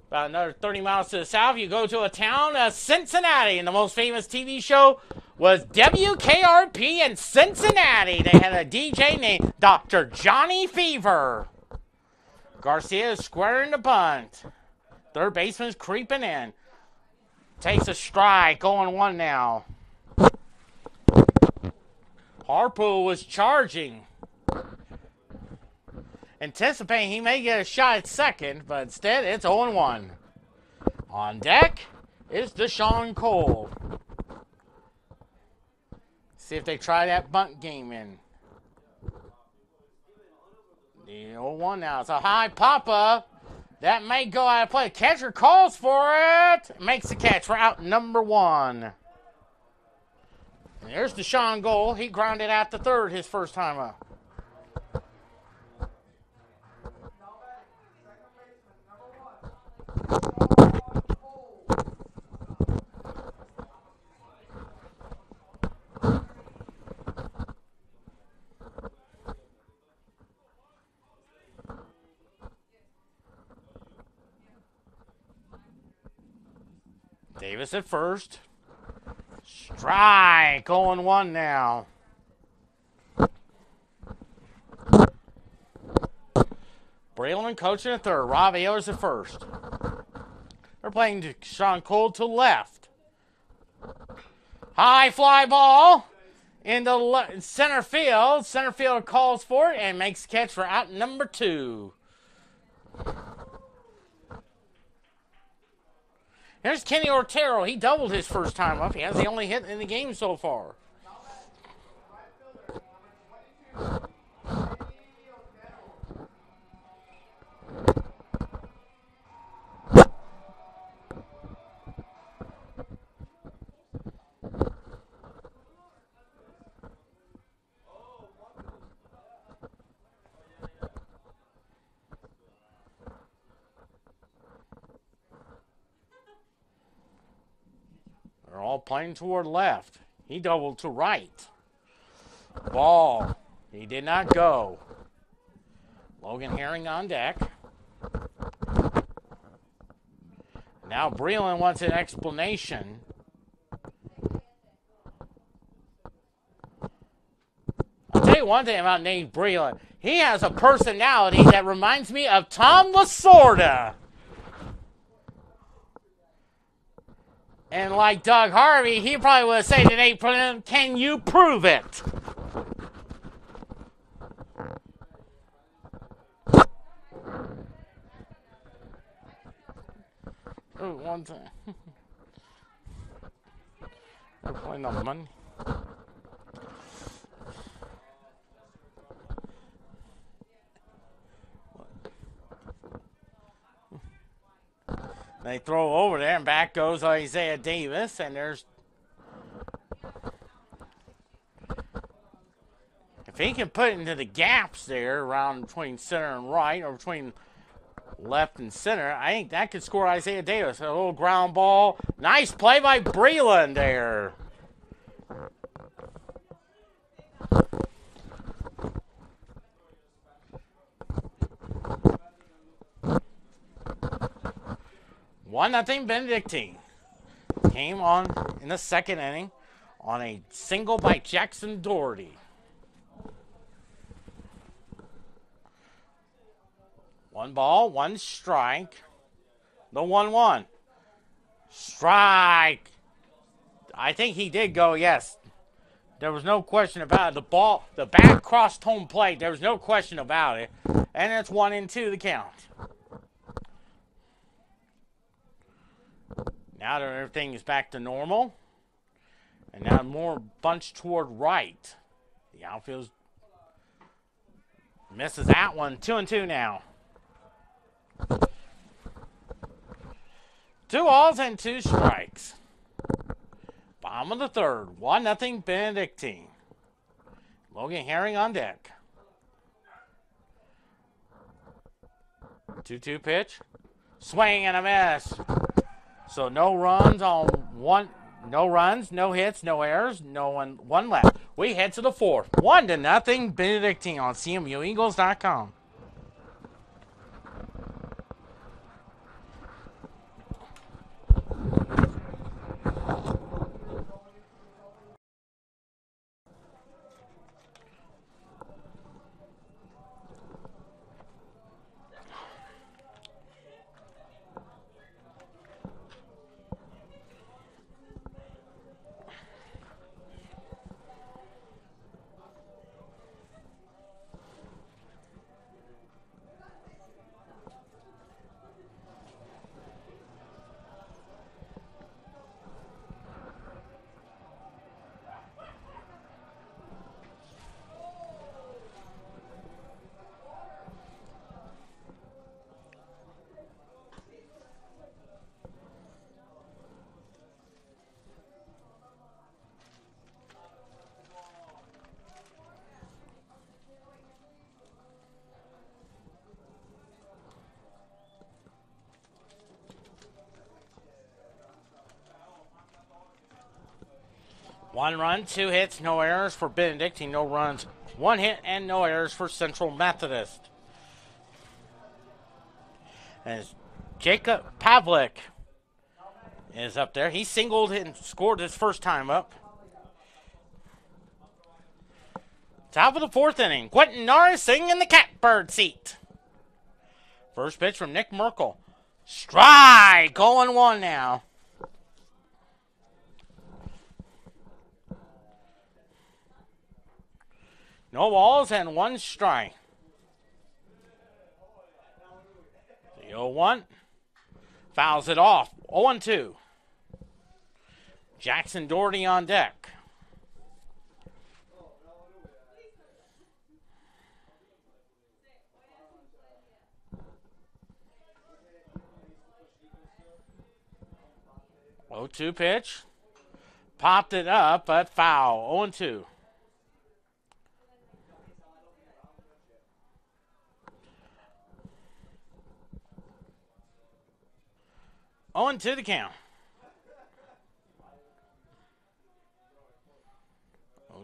About another 30 miles to the south, you go to a town of Cincinnati, and the most famous TV show was WKRP in Cincinnati. They had a DJ named Dr. Johnny Fever. Garcia is squaring the bunt. Third baseman's creeping in. Takes a strike, 0-1 now. Harpo was charging, anticipating he may get a shot at second, but instead it's 0-1. On deck is Deshaun Cole. See if they try that bunt game in. The 0-1 now. It's a high pop-up. That may go out of play. Catcher calls for it. Makes the catch for out number 1. And there's Deshaun Cole. He grounded out to third his first time up. Davis at first. Strike. 0-1 now. Braylon coaching at third. Rob Ayers at first. They're playing Sean Cole to left. High fly ball into center field. Center field calls for it and makes the catch for out number 2. Here's Kenny Otero. He doubled his first time up. He has the only hit in the game so far. They're all playing toward left. He doubled to right. Ball. He did not go. Logan Herring on deck. Now Breland wants an explanation. I'll tell you one thing about Nate Breland. He has a personality that reminds me of Tom Lasorda. And like Doug Harvey, he probably would say to Nate Breland, can you prove it? Oh, one thing. They're playing on Monday. They throw over there, and back goes Isaiah Davis, and there's... If he can put it into the gaps there around between center and right, or between left and center, I think that could score Isaiah Davis. A little ground ball. Nice play by Breland there. Nothing Benedictine came on in the second inning on a single by Jackson Doherty. One ball, one strike. The 1-1. Strike. I think he did go, yes. There was no question about it. The ball, the bat crossed home plate. There was no question about it. And it's 1-2 the count. Now that everything is back to normal. And now more bunched toward right. The outfield misses that one. 2-2 now. 2 balls and 2 strikes. Bottom of the third. 1-0 Benedictine. Logan Herring on deck. 2-2 pitch. Swing and a miss. So no runs on one. No runs, no hits, no errors, one left. We head to the fourth. 1-0 Benedictine on CMUEagles.com. One run, 2 hits, no errors for Benedictine. No runs, 1 hit, and no errors for Central Methodist. As Jacob Pavlik is up there. He singled and scored his first time up. Top of the fourth inning. Quentin Norris sitting in the catbird seat. First pitch from Nick Merkel. Strike. 0-1 now. No balls and one strike. The 0-1. Fouls it off. 0-2. Jackson Doherty on deck. Oh, 2 pitch. Popped it up, but foul. 0-2. On to the count.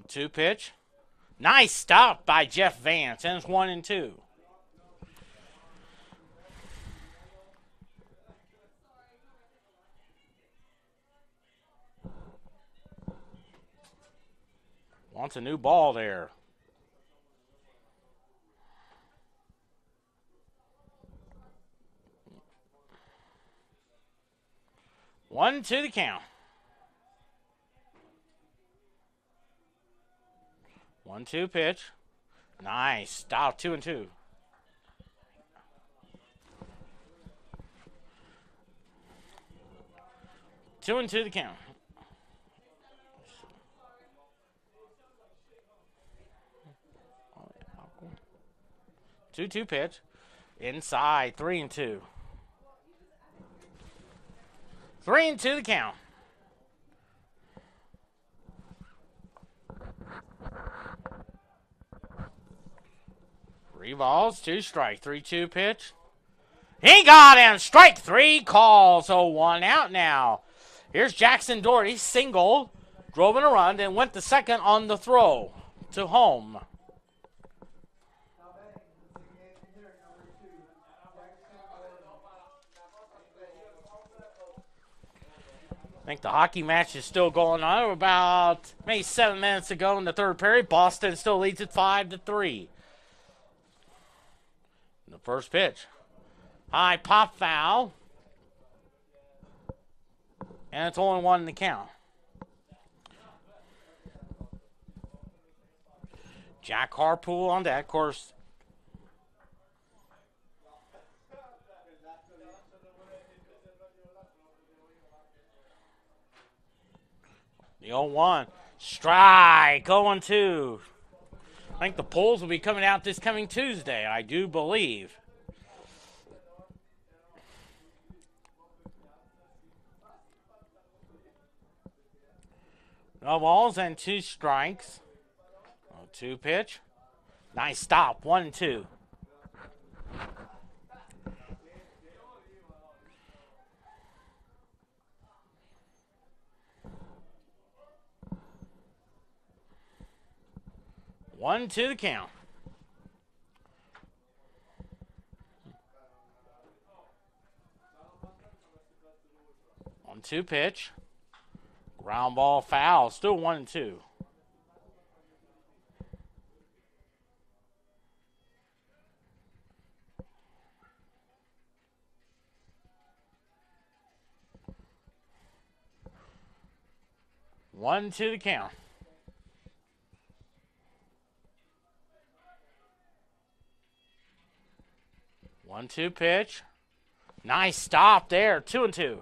0-2 pitch. Nice stop by Jeff Vance. And it's 1-2. Wants a new ball there. One to the count. 1-2 pitch. Nice. Stop. 2-2. Two and two the count. 2-2 pitch. Inside. 3-2. 3-2 the count. Three balls, 2 strikes. 3-2 pitch. He got him. Strike 3 calls. So 1 out now. Here's Jackson Doherty. Single. Drove in a run. Then went to second on the throw to home. I think the hockey match is still going on. About maybe 7 minutes ago in the third period, Boston still leads it 5-3. The first pitch. High pop foul. And it's 0-1 in the count. Jack Harpool on deck, of course. The 0-1. Strike. 0-2. I think the polls will be coming out this coming Tuesday, I do believe. No balls and 2 strikes. 0-2 pitch. Nice stop. 1-2. One to the count. On 2 pitch. Ground ball foul. Still 1-2. One to the count. 1-2 pitch. Nice stop there. 2-2.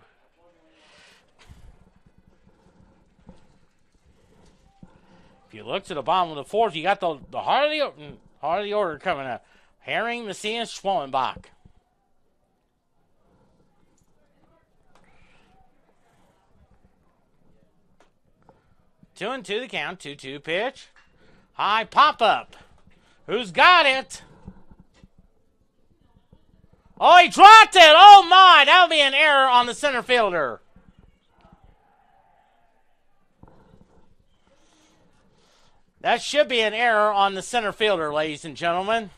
If you look to the bottom of the fourth, you got the heart of the order coming up. Herring, Messias, Schwellenbach. Two and two the count. 2-2 pitch. High pop up. Who's got it? Oh, he dropped it. Oh, my. That would be an error on the center fielder. That should be an error on the center fielder, ladies and gentlemen.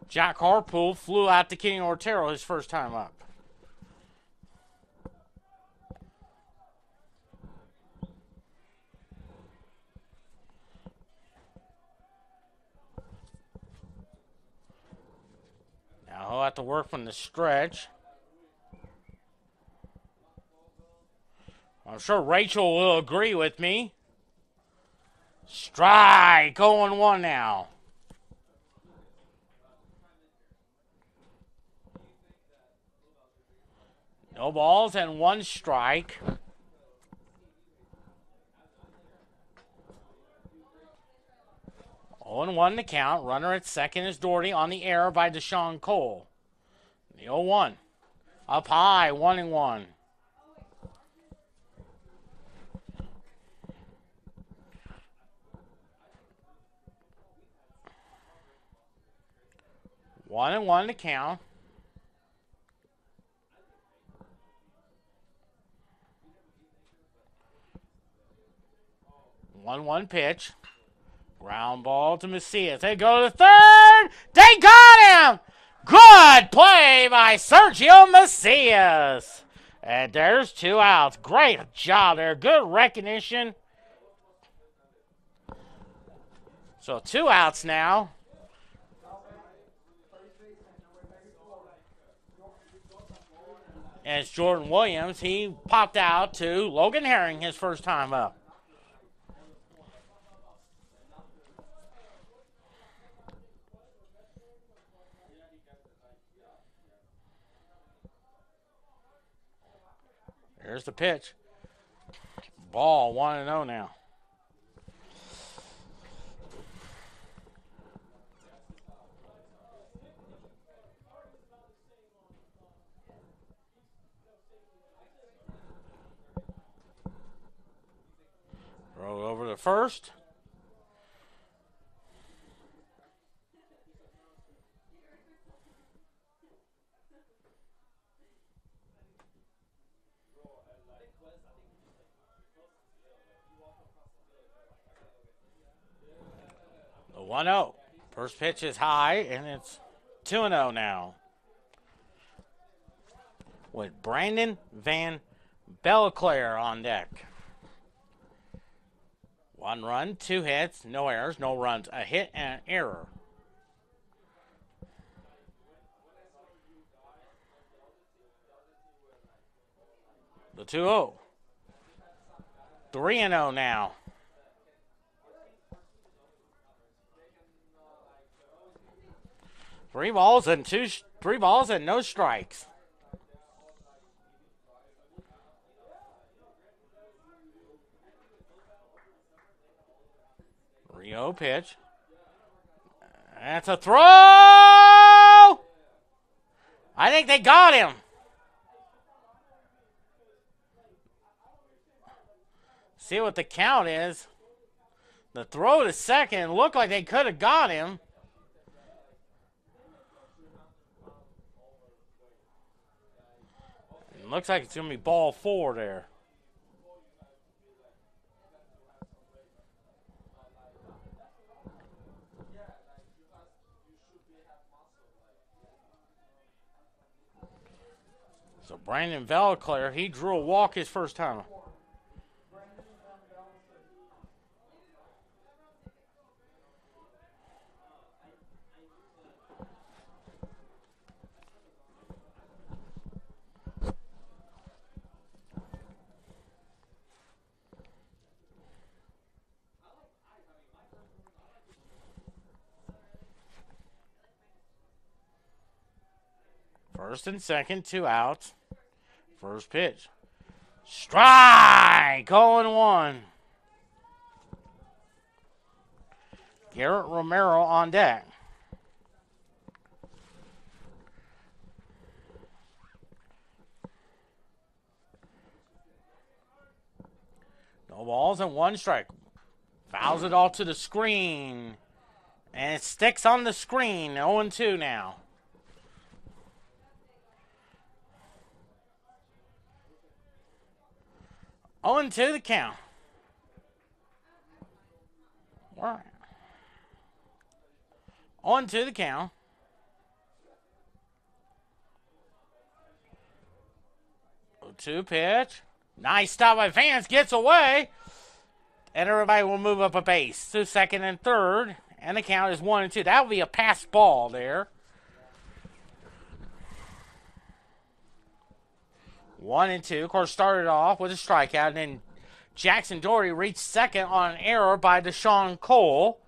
Jack Harpool flew out to Kenny Ortero his first time up. Now he'll have to work from the stretch. I'm sure Rachel will agree with me. Strike, 0-1 now. No balls and 1 strike. Oh and 1 to count. Runner at second is Doherty on the air by Deshaun Cole. The 0-1. Up high, 1-1. One and 1 to count. 1-1 pitch. Ground ball to Macias. They go to third. They got him. Good play by Sergio Macias. And there's 2 outs. Great job there. Good recognition. So 2 outs now. And it's Jordan Williams. He popped out to Logan Herring his first time up. Here's the pitch. Ball, 1-0 now. Throw over to first. The 1-0. First pitch is high, and it's 2-0 now. With Brandon Van Belleclaire on deck. 1 run, 2 hits, no errors, no runs, a hit and an error. The 2-0. 3-0 now. Three balls and no strikes. Rio pitch. That's a throw! I think they got him. See what the count is. The throw to second looked like they could have got him. It looks like it's going to be ball 4 there. So Brandon Valleclaire, he drew a walk his first time. First and second, 2 outs. First pitch. Strike! 0-1. Garrett Romero on deck. No balls and 1 strike. Fouls it all to the screen. And it sticks on the screen. 0-2 now. 0-2 the count. All right. 0-2 the count. 1-2 pitch. Nice stop by Vance. Gets away. And everybody will move up a base to second and third. And the count is 1-2. That will be a pass ball there. 1-2. Of course, started off with a strikeout. And then Jackson Doherty reached second on an error by Deshaun Cole.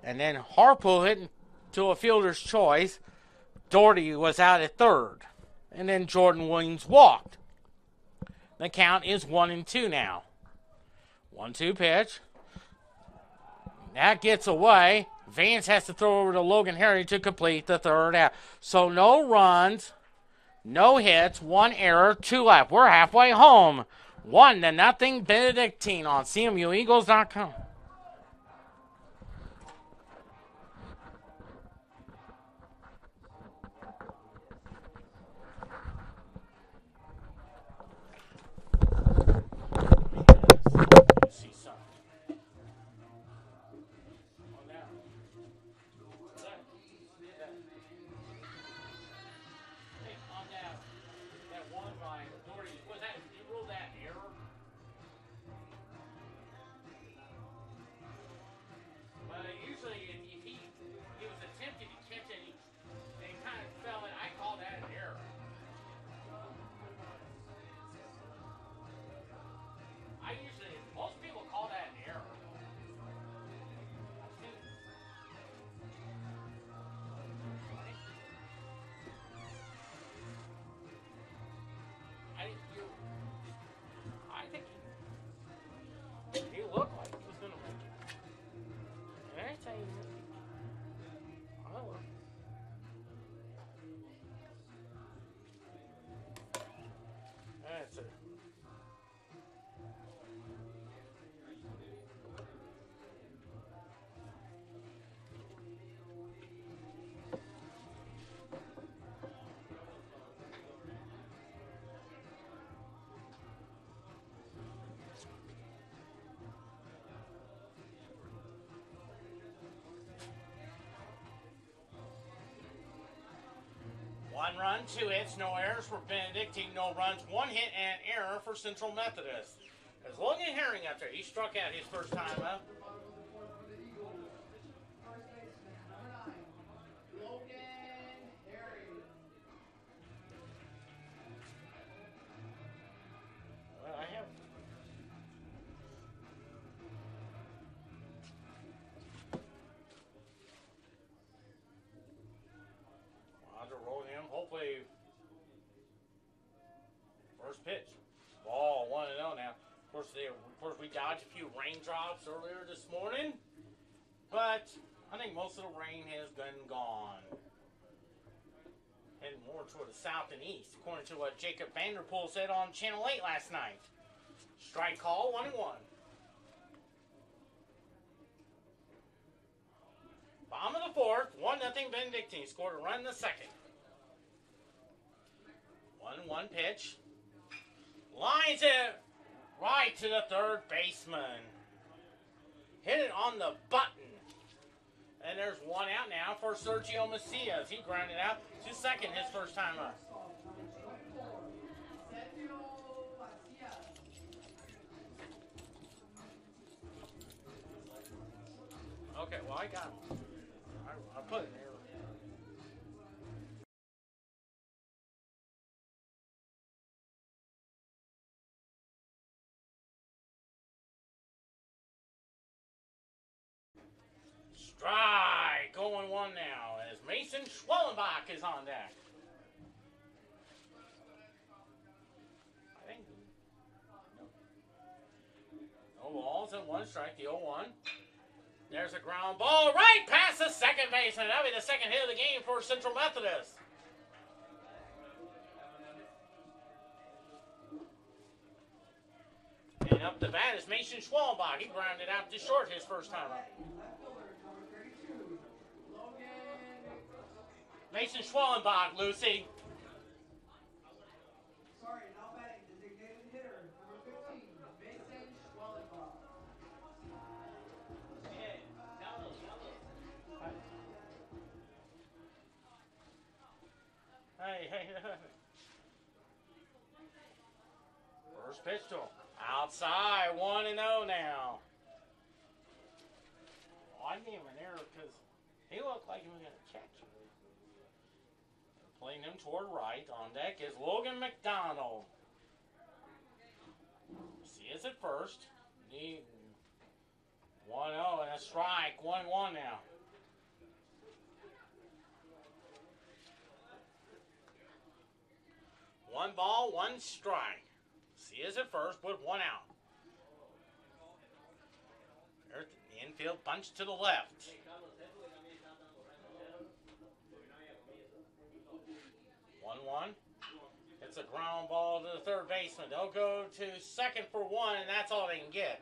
And then Harpool hit to a fielder's choice. Doherty was out at third. And then Jordan Williams walked. The count is 1-2 now. 1-2 pitch. That gets away. Vance has to throw over to Logan Harry to complete the third out. So no runs, no hits, 1 error, 2 left. We're halfway home. 1-0 Benedictine on CMUEagles.com. One run, 2 hits, no errors for Benedictine, no runs, 1 hit and error for Central Methodist. As Logan Herring out there, he struck out his first time up. Well, I have. Hopefully, first pitch. Ball 1-0 now. Of course, we dodged a few raindrops earlier this morning, but I think most of the rain has been gone. Heading more toward the south and east, according to what Jacob Vanderpool said on Channel 8 last night. Strike call, 1-1. Bottom of the fourth, 1-0 Benedictine. Scored a run in the second. 1-1 pitch. Lines it right to the third baseman. Hit it on the button. And there's 1 out now for Sergio Macias. He grounded out to second his first time up. Okay, well, I got him. I put it there. Strike, 0-1 now as Mason Schwellenbach is on deck. I think no balls and 1 strike, the 0-1. There's a ground ball right past the second baseman. That'll be the second hit of the game for Central Methodist. And up the bat is Mason Schwallenbach. He grounded out to short his first time up. Mason Schwallenbach, Lucy. Sorry, now batting designated hitter, number 15, Mason Schwallenbach. Hey. pitch to him. Outside, 1-0 now. Oh, I gave him an error because he looked like he was going to catch him. Playing him toward right. On deck is Logan McDonald. See us at first. 1-0 and a strike. 1-1 now. One ball, one strike. See us at first, put one out. There's the infield punch to the left. 1-1. It's a ground ball to the third baseman. They'll go to second for one, and that's all they can get.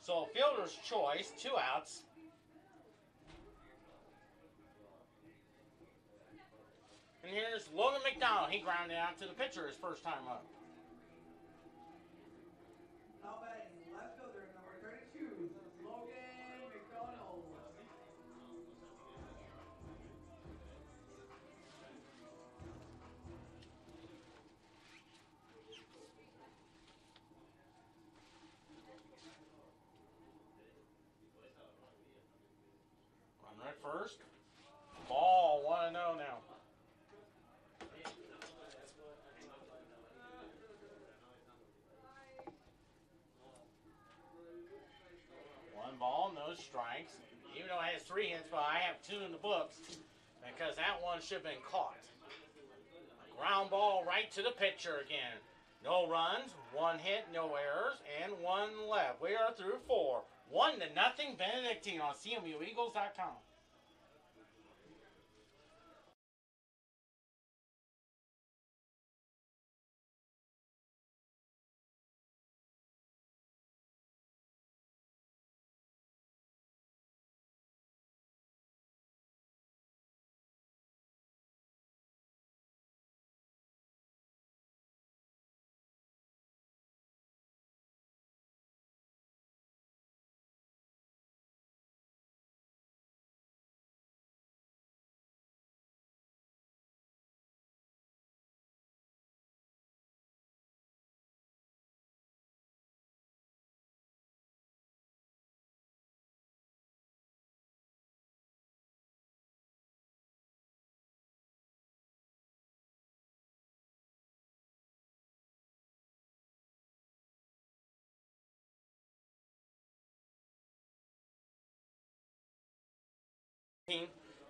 So fielder's choice, 2 outs. And here's Logan McDonald. He grounded out to the pitcher his first time up. Now batting left fielder number 32, Logan McDonald. Runner at first. Ball, 1-0 now. Ball, no strikes. Even though it has 3 hits, but I have 2 in the books because that one should have been caught. A ground ball right to the pitcher again. No runs, 1 hit, no errors, and 1 left. We are through 4. 1-0 Benedictine on CMUEagles.com.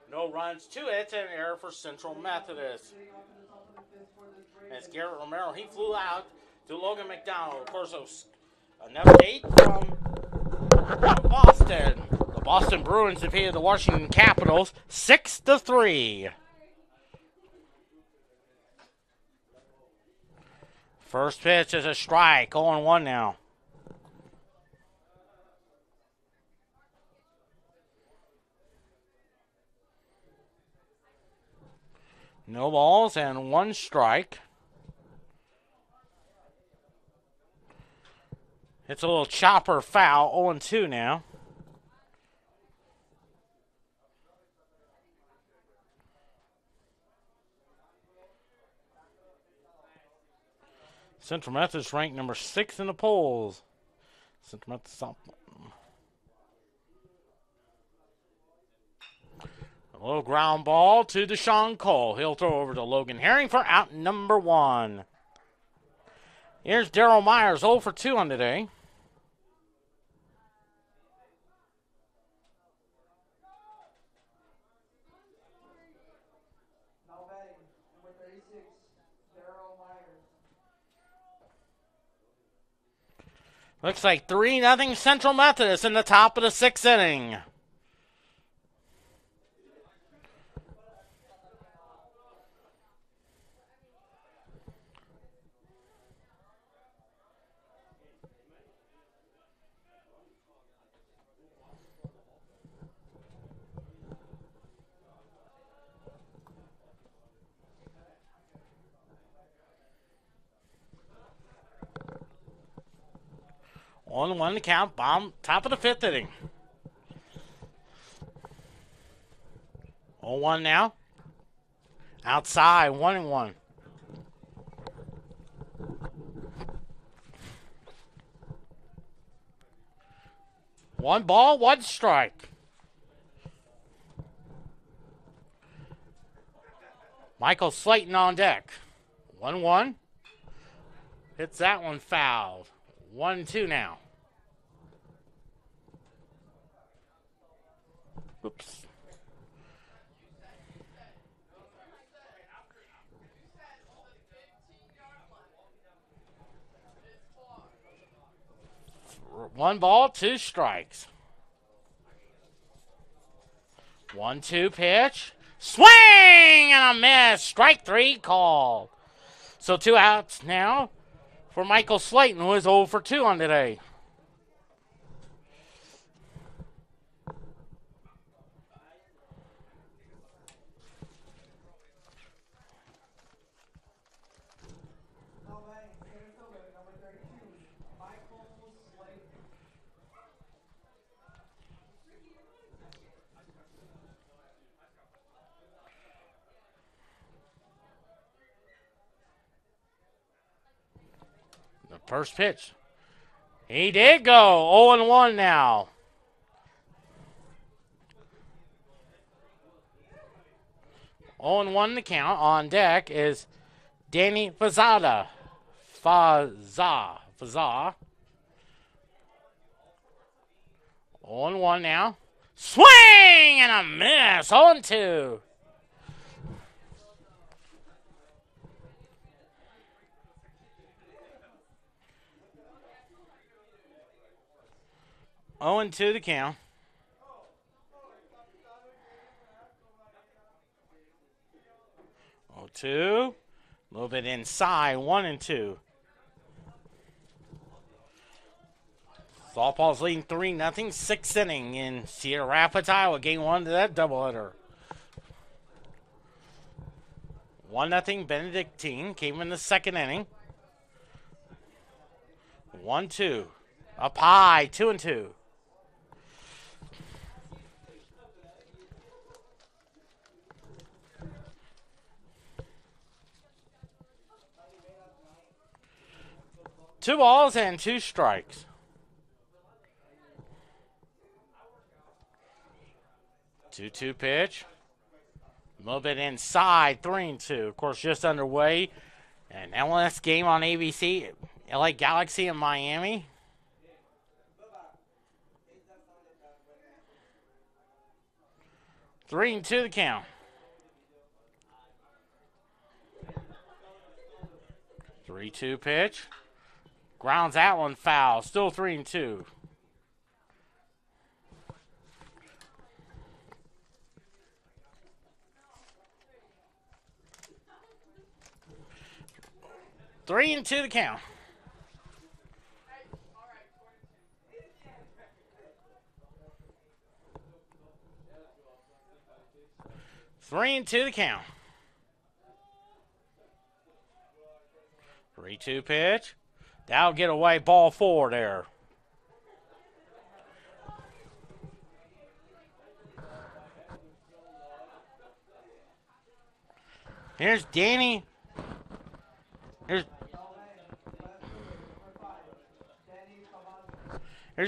No runs, 2 hits, and an error for Central Methodist. As Garrett Romero, he flew out to Logan McDonald. Of course, an update from Boston. The Boston Bruins defeated the Washington Capitals 6-3. First pitch is a strike, 0-1 now. No balls and 1 strike. It's a little chopper foul, 0-2 now. Central Methodist ranked number 6 in the polls. Central Methodist. A little ground ball to Deshaun Cole. He'll throw over to Logan Herring for out number 1. Here's Daryl Myers, 0 for 2 on today. Now batting number 36, Daryl Myers. Looks like 3-0 Central Methodist in the top of the 6th inning. On 1 to count, bomb, top of the 5th inning. 0-1 now. Outside, 1-1. One ball, one strike. Michael Slayton on deck. 1-1. Hits that one fouled. 1-2 now. Oops. One ball, two strikes. 1-2 pitch. Swing and a miss. Strike three called. So 2 outs now for Michael Slayton, who is 0 for 2 on today. The first pitch. He did go. 0-1 now. On 1 the count. On deck is Danny Fazada. Faza. 0-1 now. Swing and a miss. 0-2. Oh, and 2 the count. 0-2. A little bit inside. 1-2. Softball's leading 3-0. 6th inning in Cedar Rapids, Iowa. Game 1 to that doubleheader. 1-0 Benedictine came in the 2nd inning. 1-2. Up high. 2-2. Two balls and 2 strikes. 2-2 pitch. A little bit inside. 3-2. Of course, just underway. An MLS game on ABC. LA Galaxy in Miami. Three and 2 the count. 3-2 pitch. Grounds that one foul. Still 3-2. Three and 2 the count. Three and 2 the count. 3-2 pitch. That'll get away. Ball 4 there. Here's Danny. Here's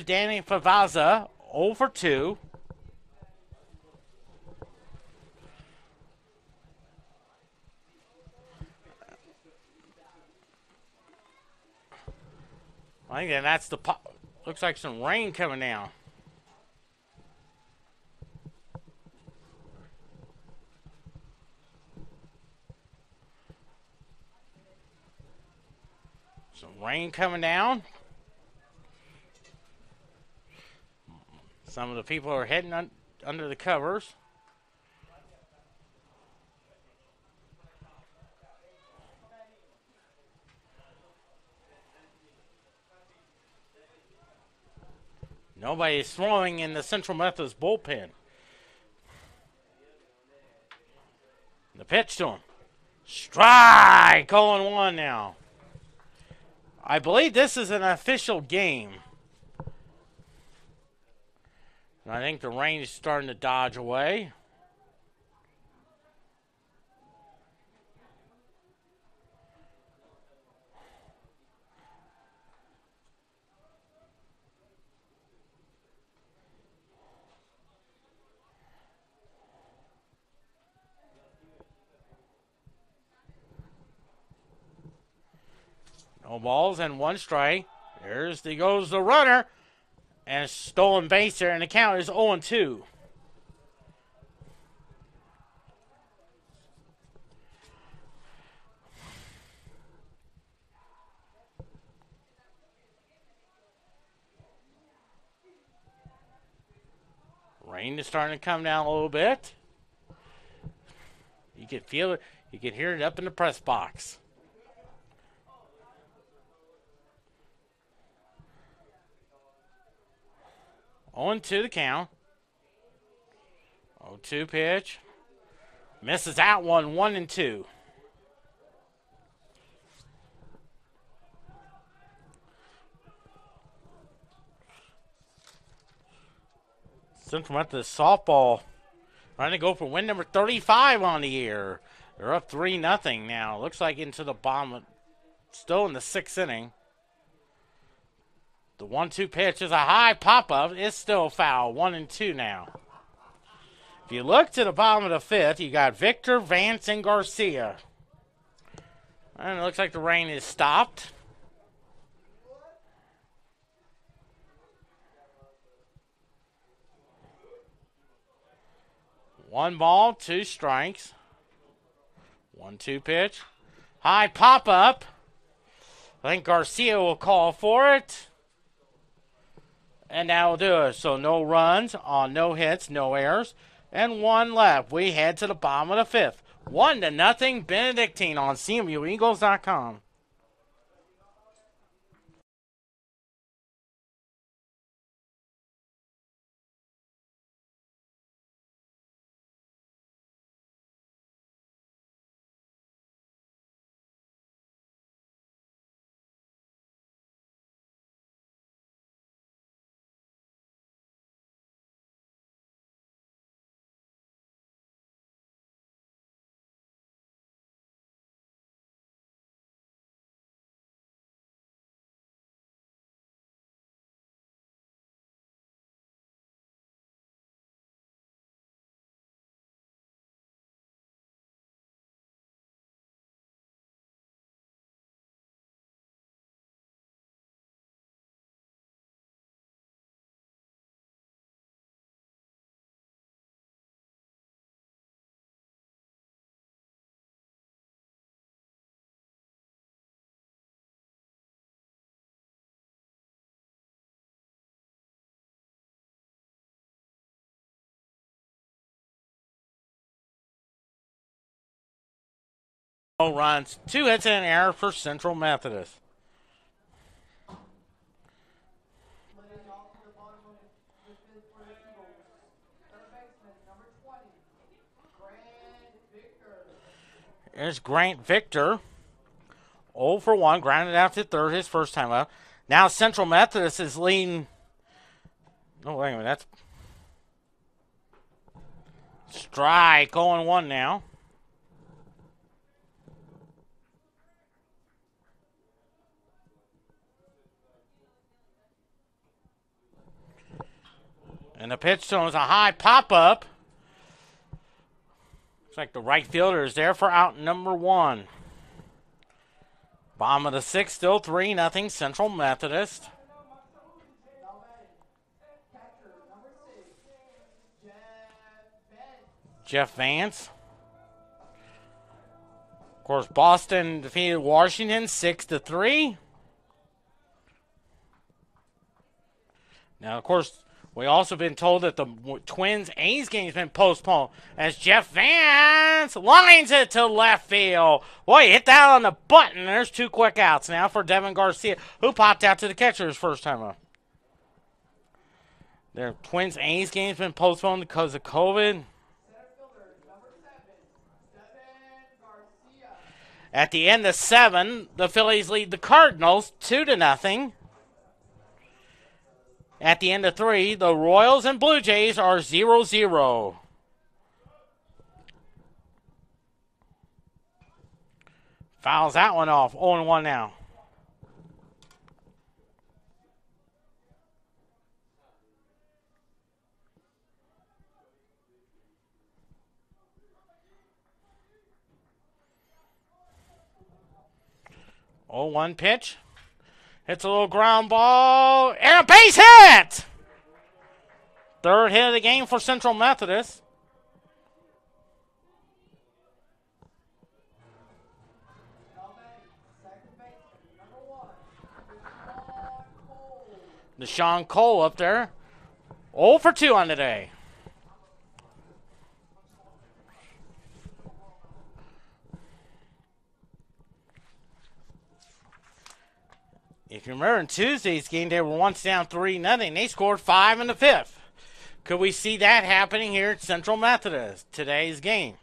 Danny Favaza, 0 for 2. I think that's the pop. Looks like some rain coming down. Some rain coming down. Some of the people are heading under the covers. Nobody is throwing in the Central Methodist bullpen. The pitch to him. Strike! 0-1 now. I believe this is an official game. And I think the rain is starting to dodge away. No balls and one strike. Goes the runner. And a stolen base there, and the count is 0-2. Rain is starting to come down a little bit. You can feel it. You can hear it up in the press box. On to the count. 0-2 pitch. Misses out 1-2. Central Methodist softball trying to go for win number 35 on the year. They're up 3-0 now. Looks like into the bottom, still in the 6th inning. The 1-2 pitch is a high pop-up. It's still foul. 1-2 now. If you look to the bottom of the 5th, you got Victor, Vance, and Garcia. And it looks like the rain is stopped. One ball, 2 strikes. 1-2 pitch. High pop-up. I think Garcia will call for it. And that will do it. So no runs on no hits, no errors, and 1 left. We head to the bottom of the 5th. 1-0 Benedictine on CMUEagles.com. No runs, 2 hits and an error for Central Methodist. Leading off to the bottom of the 5th for the Eagles. Third baseman, number 20, Grant Victor. There's Grant Victor. 0 for 1, grounded out to third his first time up. Now Central Methodist is leading. Oh, wait a minute. That's strike. 0-1 now. And the pitch to him is a high pop-up. Looks like the right fielder is there for out number 1. Bottom of the 6th, still 3-0 Central Methodist. Catcher, number 6, Jeff Vance. Of course, Boston defeated Washington 6-3. Now, of course, we also been told that the Twins-A's game has been postponed as Jeff Vance lines it to left field. Boy, hit that on the button. There's 2 quick outs now for Devin Garcia, who popped out to the catcher his first time up. Their Twins-A's game has been postponed because of COVID. At the end of 7, the Phillies lead the Cardinals 2-0. At the end of 3, the Royals and Blue Jays are 0-0. Fouls that one off. 0-1 now. Oh, 1 pitch. Hits a little ground ball. And a base hit! Third hit of the game for Central Methodist. Deshaun Cole up there. 0 for 2 on the day. If you remember in Tuesday's game, they were once down 3-0. They scored 5 in the 5th. Could we see that happening here at Central Methodist, today's game?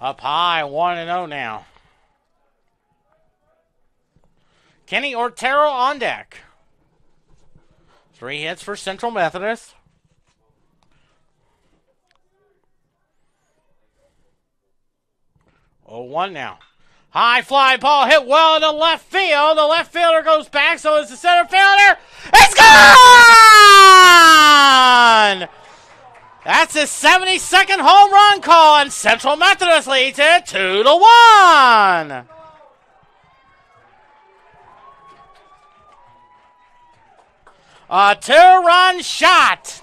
Up high, 1-0 now. Kenny Ortero on deck. 3 hits for Central Methodist. Oh, 1 now. High fly ball hit well to left field. The left fielder goes back, so is the center fielder. It's gone! That's his 72nd home run call, and Central Methodist leads it 2-1. A 2-run shot.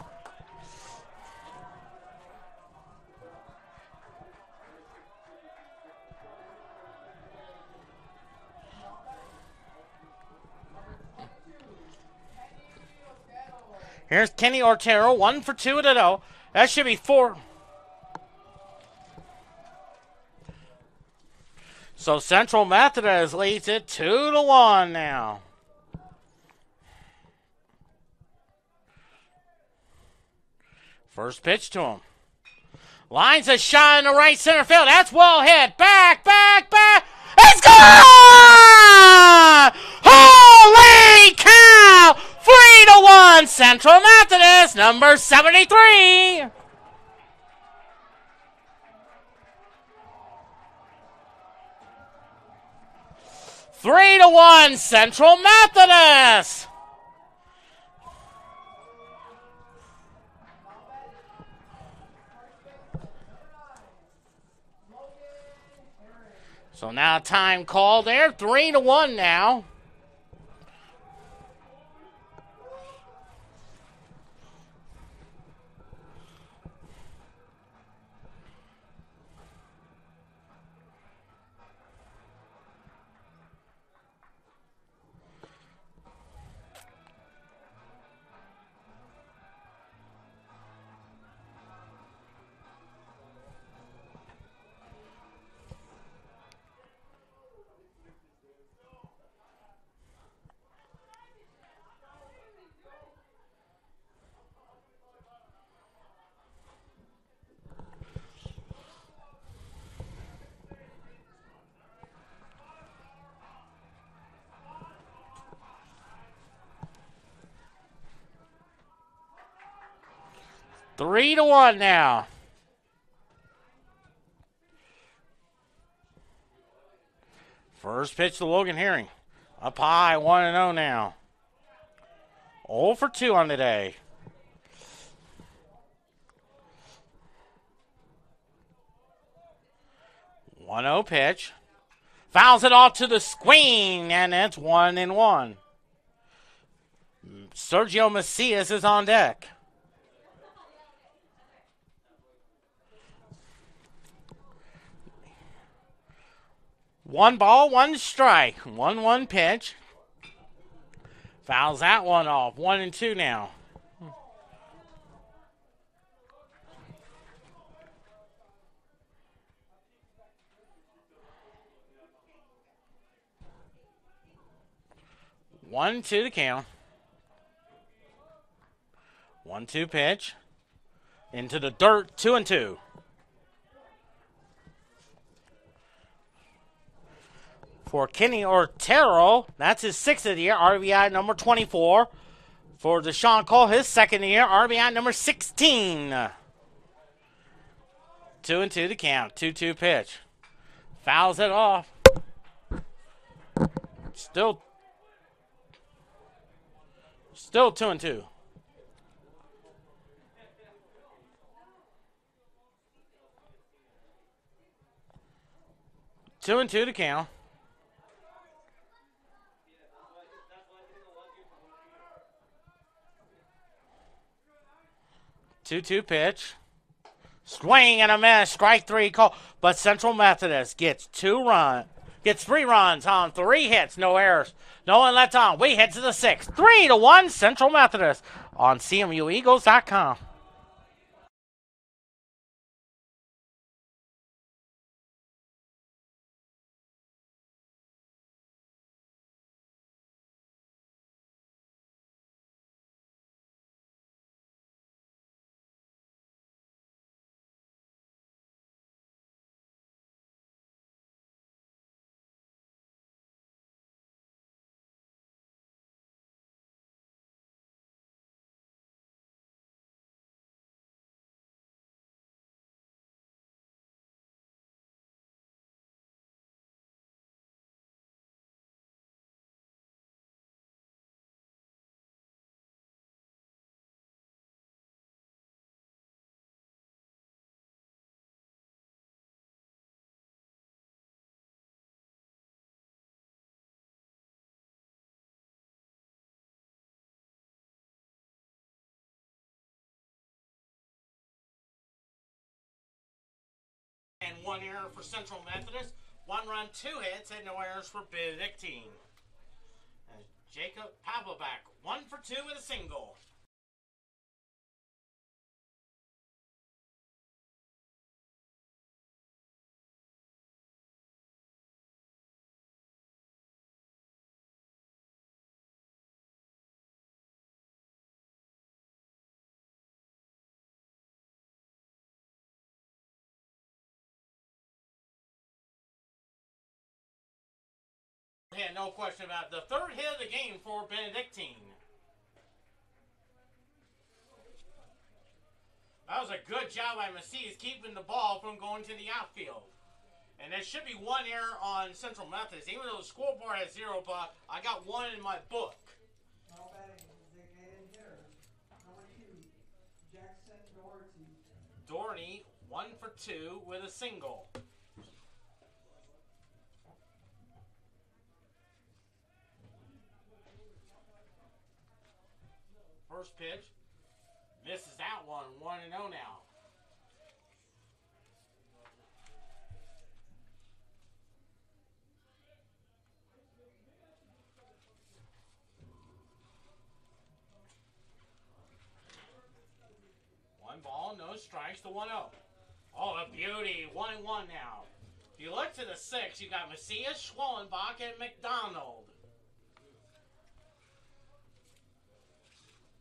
Here's Kenny Ortero, 1 for 2 at 0. That should be 4. So Central Methodist leads it 2-1 now. First pitch to him. Lines a shot in the right center field. That's well hit. Back, back, back. It's gone! Holy cow! 3-1 Central Methodist, number 73. Three to 1 Central Methodist. So now time call there, 3-1 now. Three to 1 now. First pitch to Logan Herring. Up high, 1-0 now. 0 for 2 on the day. One 0 pitch. Fouls it off to the screen, and it's 1-1. Sergio Macias is on deck. One ball, one strike. 1-1 pitch. Fouls that one off. 1-2 now. One, two the count. 1-2 pitch. Into the dirt. 2-2. For Kenny Ortero, that's his 6th of the year, RBI number 24. For Deshaun Cole, his 2nd of the year, RBI number 16. 2-2 the count. 2-2 pitch. Fouls it off. Still 2-2. 2-2 to count. 2-2 pitch. Swing and a miss. Strike three call. But Central Methodist gets 3 runs on 3 hits. No errors. No one left on. We head to the 6th. 3-1 Central Methodist on CMUEagles.com. And 1 error for Central Methodist. 1 run, 2 hits, and no errors for Benedictine. And Jacob Pavlovac, 1 for 2 with a single. Yeah, no question about it. The 3rd hit of the game for Benedictine. That was a good job by Macias keeping the ball from going to the outfield. And there should be 1 error on Central Methodist. Even though the scoreboard has 0, but I got 1 in my book. No batting, designated hitter. Number 2, Jackson Doherty. Doherty, 1 for 2 with a single. First pitch. Misses that one. 1-0 now. One ball, no strikes to 1-0. Oh, a beauty. 1-1 now. If you look to the 6, you got Macias, Schwellenbach, and McDonald.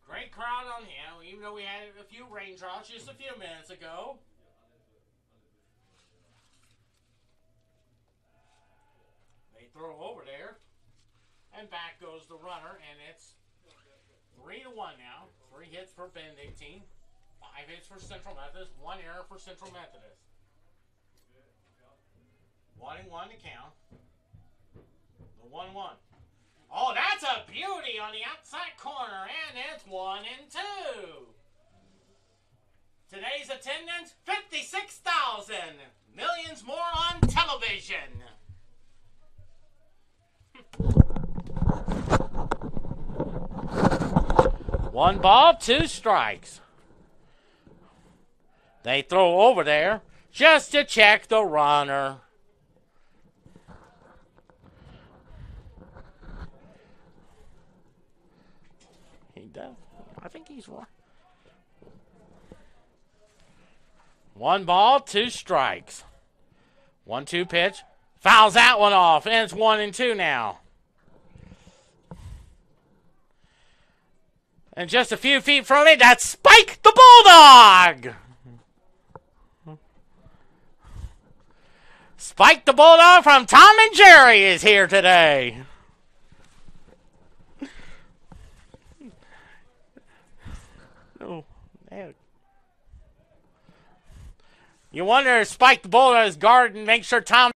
Great crowd on him, even though we had a few raindrops just a few minutes ago. They throw over there, and back goes the runner, and it's 3-1 now. 3 hits for Benedictine, 5 hits for Central Methodist, 1 error for Central Methodist. 1-1 to count. The 1-1. Oh, that's a beauty on the outside corner, and it's 1-2. Today's attendance, 56,000. Millions more on television. One ball, 2 strikes. They throw over there just to check the runner. He does. I think he's right. 1 ball, 2 strikes. 1-2 pitch. Fouls that one off, and it's 1-2 now. And just a few feet from it, that's Spike the Bulldog. Spike the Bulldog from Tom and Jerry is here today. Oh, man. You wonder if Spike the Bulldog's guard and make sure Tom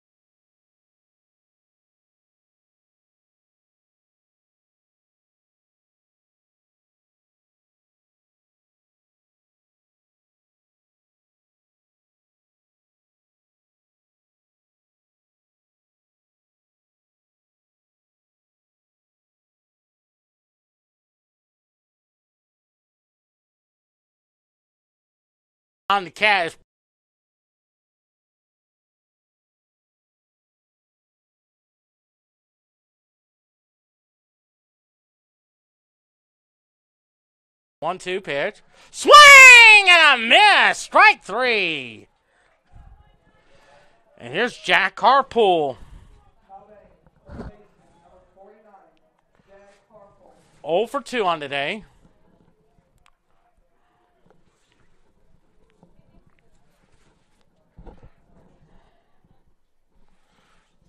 on the Cat. 1-2 pitch. Swing and a miss. Strike 3. And here's Jack Carpool. 0 for 2 on today.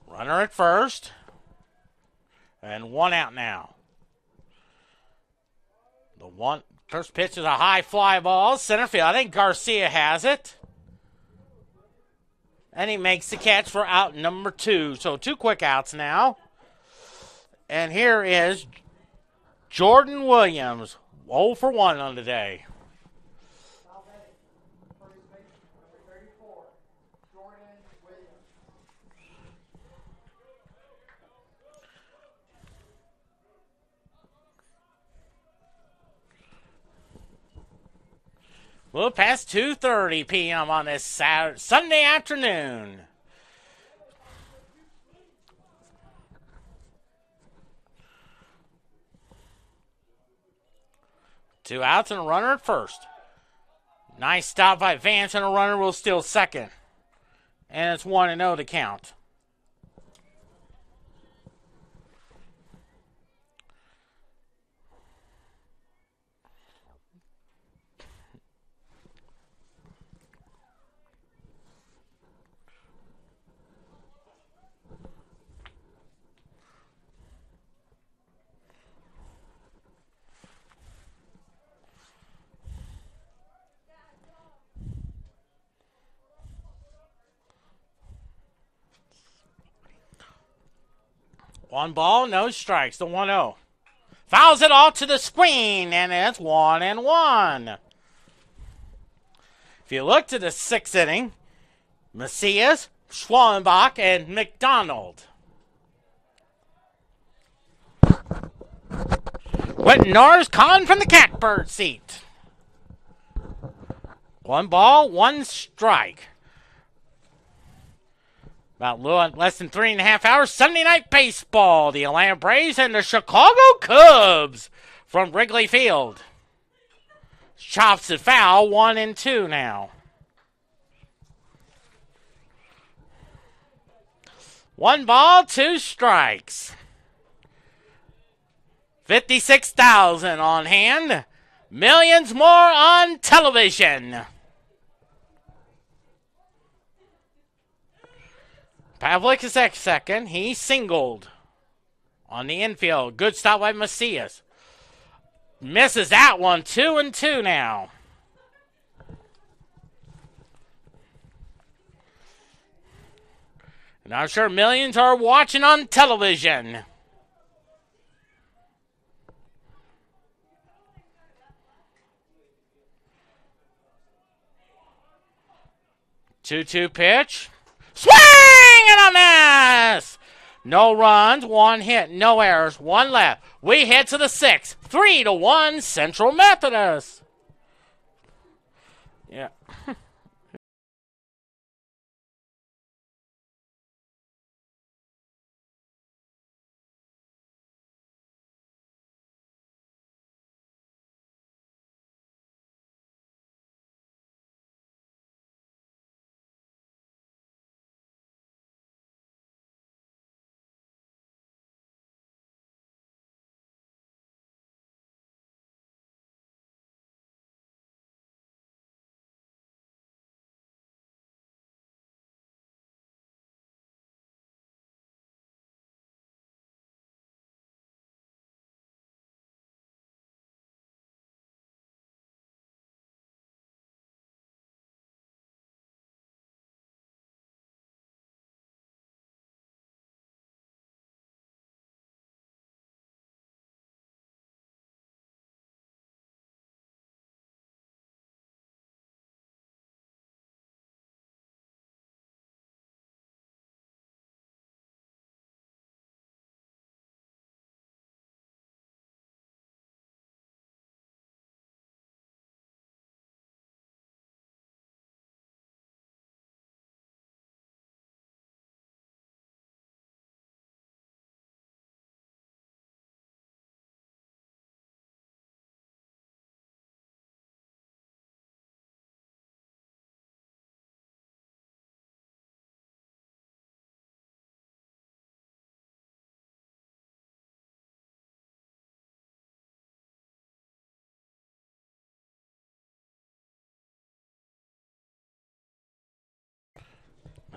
Runner at first. And 1 out now. The first pitch is a high fly ball. Center field. I think Garcia has it. And he makes the catch for out number 2. So 2 quick outs now. And here is Jordan Williams. 0 for 1 on the day. Well, past 2:30 p.m. on this Sunday afternoon. Two outs and a runner at first. Nice stop by Vance, and a runner will steal second. And it's 1-0 to count. One ball, no strikes, the 1-0. Fouls it off to the screen, and it's 1-1. If you look to the 6th inning, Macias, Schwallenbach, and McDonald. Whitnor's calling from the catbird seat. 1 ball, 1 strike. About less than 3.5 hours, Sunday Night Baseball. The Atlanta Braves and the Chicago Cubs from Wrigley Field. Chops it foul, 1-2 now. 1 ball, 2 strikes. 56,000 on hand. Millions more on television. Pavlik is at second. He singled on the infield. Good stop by Macias. Misses that one. 2-2 now. And I'm sure millions are watching on television. 2-2 pitch. Swing and a miss! No runs, 1 hit, no errors, 1 left. We head to the 6th. 3-1 Central Methodist. Yeah.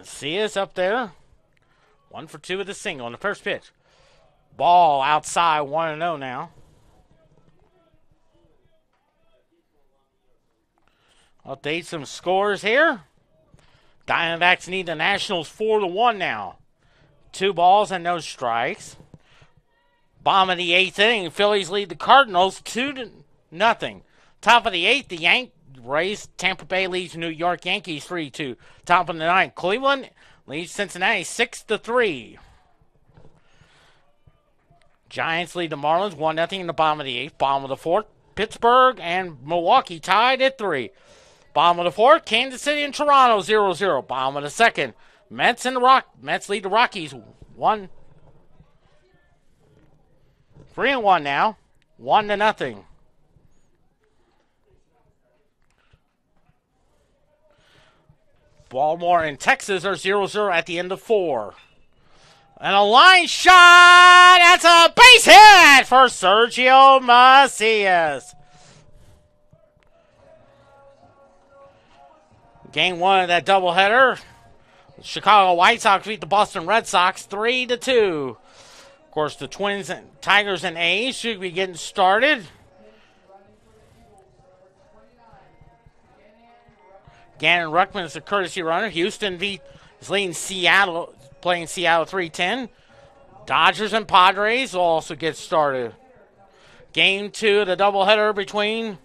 Macias up there. 1 for 2 with a single on the first pitch. Ball outside, 1-0 now. Update some scores here. Diamondbacks need the Nationals 4-1 now. 2 balls and no strikes. Bottom of the 8th inning, Phillies lead the Cardinals 2-0. Top of the 8th, the Rays, Tampa Bay leads New York Yankees 3-2. Top of the 9th, Cleveland leads Cincinnati 6-3. Giants lead the Marlins 1-0 in the bottom of the 8th. Bottom of the 4th, Pittsburgh and Milwaukee tied at 3. Bottom of the 4th, Kansas City and Toronto 0-0. Bottom of the 2nd, Mets lead the Rockies 3-1 now. 1-0. Baltimore and Texas are 0-0 at the end of 4. And a line shot! That's a base hit for Sergio Macias. Game 1 of that doubleheader. Chicago White Sox beat the Boston Red Sox 3-2. Of course, the Twins, Tigers, and A's should be getting started. Gannon Ruckman is the courtesy runner. Houston is leading Seattle, playing Seattle 3-10. Dodgers and Padres will also get started. Game 2 of the doubleheader between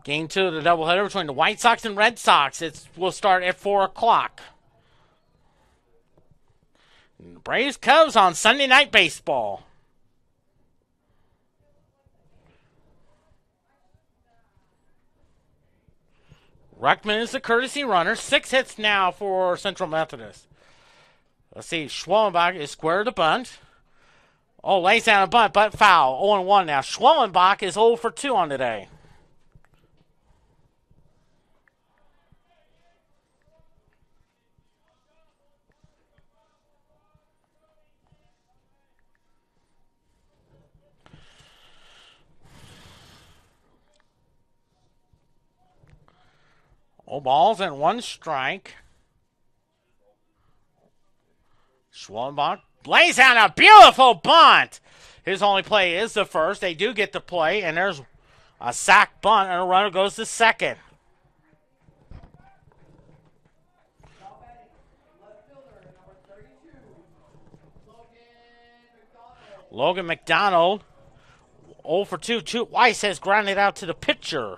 the White Sox and Red Sox. Will start at 4 o'clock. Braves Cubs on Sunday Night Baseball. Ruckman is the courtesy runner. 6 hits now for Central Methodist. Let's see. Schwellenbach is square to bunt. Oh, lays down a bunt, but foul. 0-1 now. Schwellenbach is 0 for 2 on today. Oh, balls and 1 strike. Schwellenbach lays down a beautiful bunt. His only play is the first. They do get the play, and there's a sack bunt, and a runner goes to second. Logan McDonald, 0 for 2. Weiss has grounded out to the pitcher.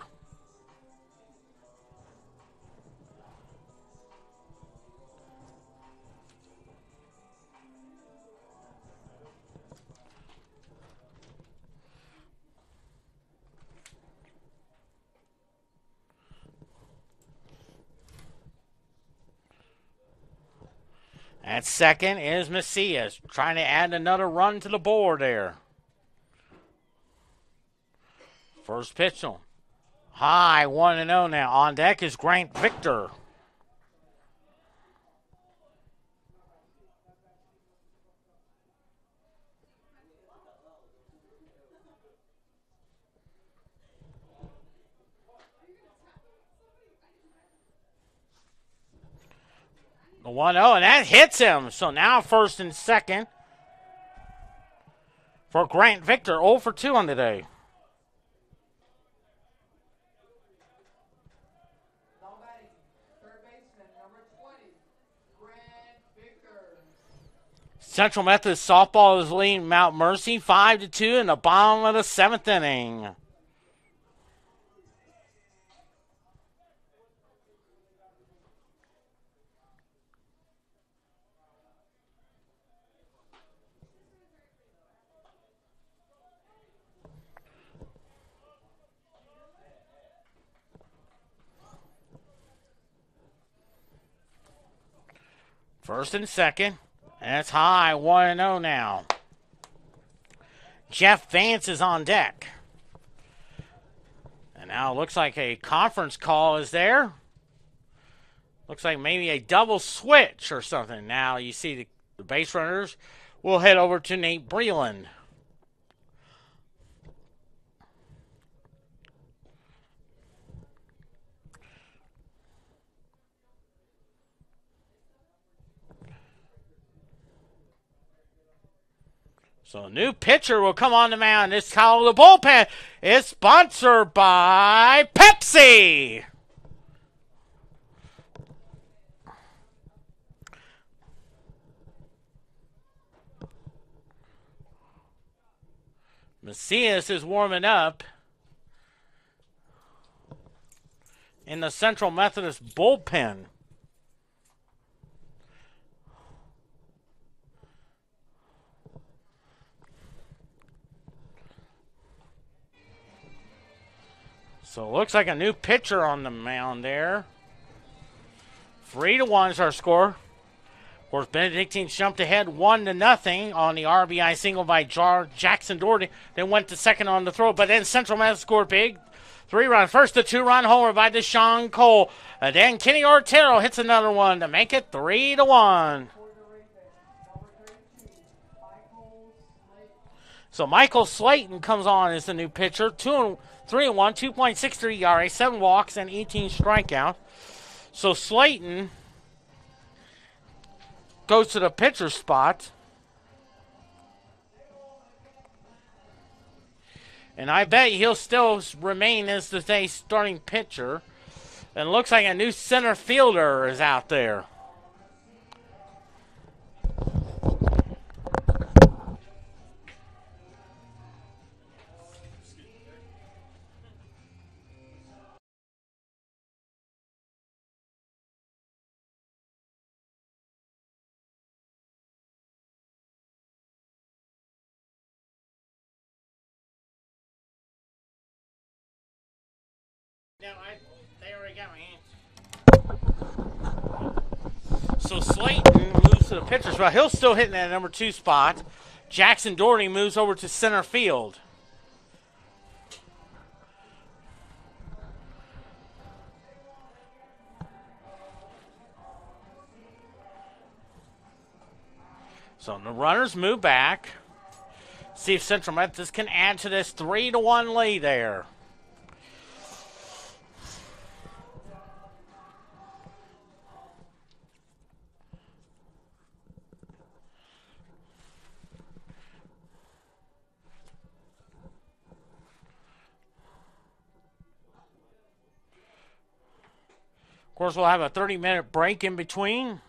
At second is Macias, trying to add another run to the board there. First pitch on. High, 1-0 now. On deck is Grant Victor. The 1-0, and that hits him. So now first and second for Grant Victor. 0 for 2 on the day. Central Methodist softball is leading Mount Mercy 5-2 in the bottom of the 7th inning. First and second. And it's high, 1-0 now. Jeff Vance is on deck. And now it looks like a conference call is there. Looks like maybe a double switch or something. Now you see the base runners will head over to Nate Breland. So a new pitcher will come on the mound. This call of the bullpen is sponsored by Pepsi. Macias is warming up in the Central Methodist bullpen. So it looks like a new pitcher on the mound there. 3-1 is our score. Of course, Benedictine jumped ahead 1-0 on the RBI single by Jackson Doherty. Then went to second on the throw, but then Central Methodist scored big. 3-run. First, a 2-run homer by Deshaun Cole. And then Kenny Ortero hits another one to make it 3-1. So Michael Slayton comes on as the new pitcher. 3-1, 2.63 ERA, 7 walks, and 18 strikeouts. So Slayton goes to the pitcher spot. And I bet he'll still remain as the day's starting pitcher. And looks like a new center fielder is out there. No, they already got my hands. So Slayton moves to the pitcher's spot. He'll still hitting that number 2 spot. Jackson Doherty moves over to center field. So the runners move back. See if Central Methodist can add to this 3-1 lead there. Of course, we'll have a 30-minute break in between.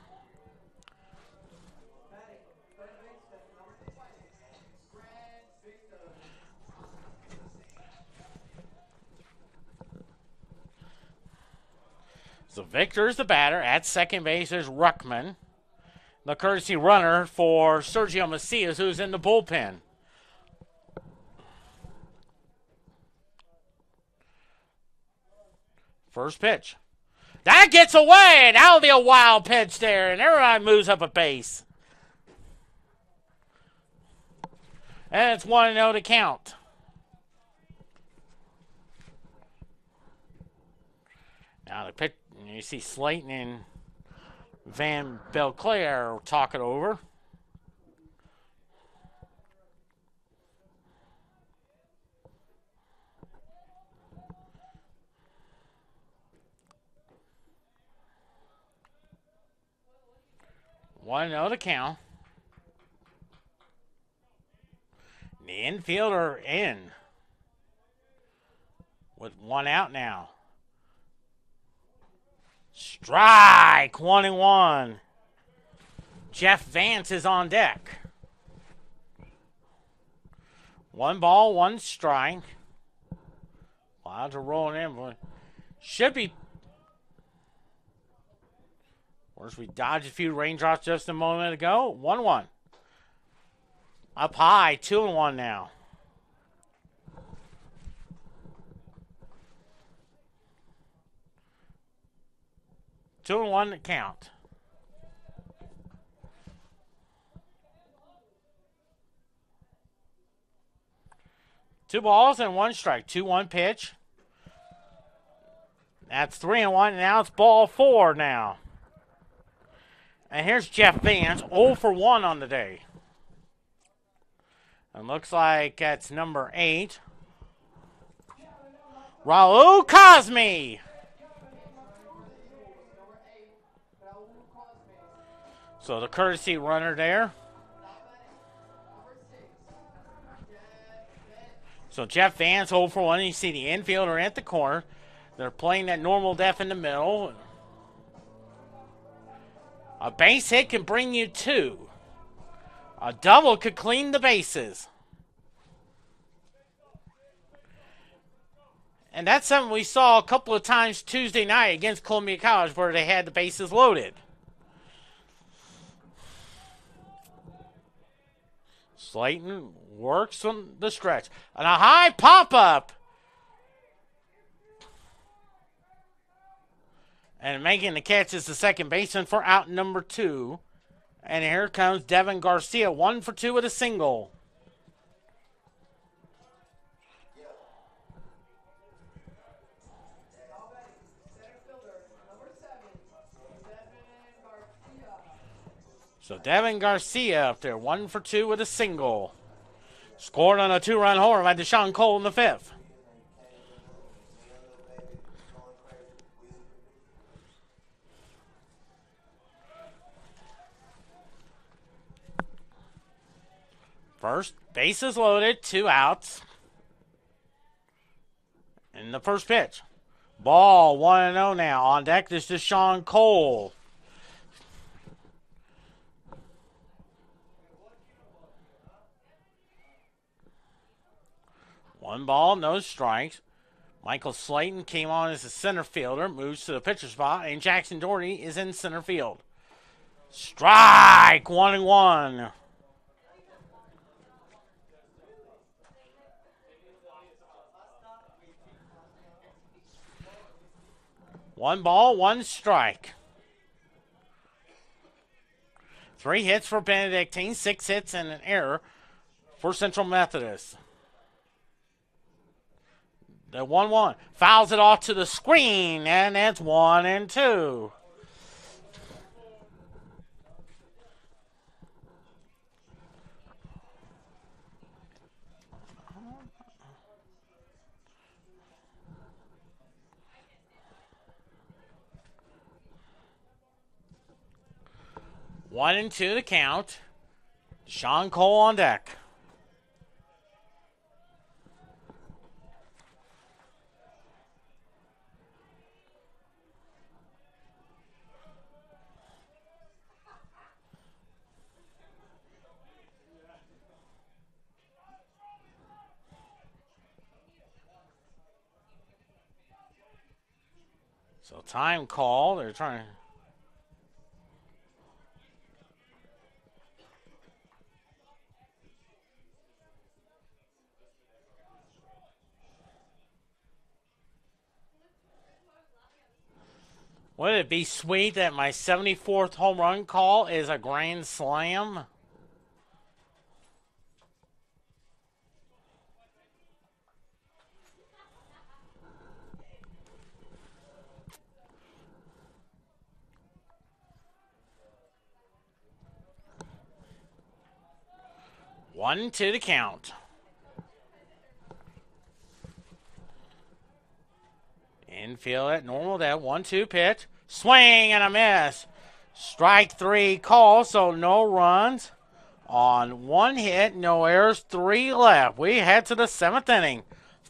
So Victor's the batter. At second base is Ruckman, the courtesy runner for Sergio Macias, who's in the bullpen. First pitch. That gets away. That'll be a wild pitch there, and everybody moves up a base. And it's 1-0 to count. Now the pitch, you see Slayton and Van Belclair talking over. One to count. The infielder in with 1 out now. Strike, 1-1. Jeff Vance is on deck. 1 ball, 1 strike. Clouds are rolling in, but should be. Of course, we dodged a few raindrops just a moment ago. 1-1. Up high, 2-1 now. Two and 1 to count. Two balls and 1 strike. 2-1 pitch. That's 3-1. Now it's ball 4 now. And here's Jeff Vance, 0 for 1 on the day. And looks like that's number 8. Raul Cosme. So the courtesy runner there. So Jeff Vance 0 for 1. You see the infielder at the corner. They're playing that normal def in the middle. A base hit can bring you 2. A double could clean the bases. And that's something we saw a couple of times Tuesday night against Columbia College where they had the bases loaded. Slayton works on the stretch. And a high pop-up. And making the catch is the second baseman for out number 2. And here comes Devin Garcia, 1 for 2 with a single. So Devin Garcia up there, 1 for 2 with a single. Scored on a 2-run homer by Deshaun Cole in the 5th. First, bases loaded, 2 outs. In the first pitch. Ball 1-0 now. On deck, this is Deshaun Cole. One ball, no strikes. Michael Slayton came on as a center fielder, moves to the pitcher spot, and Jackson Doherty is in center field. Strike! 1-1. One ball, 1 strike. 3 hits for Benedictine, 6 hits and an error for Central Methodist. The 1-1 fouls it off to the screen, and that's 1-2. One and 2 the count. Deshaun Cole on deck. So time call. They're trying to. Wouldn't it be sweet that my 74th home run call is a grand slam? One to the count. Infield at normal. That 1-2 pitch. Swing and a miss. Strike 3 call, so no runs on 1 hit, no errors, 3 left. We head to the 7th inning.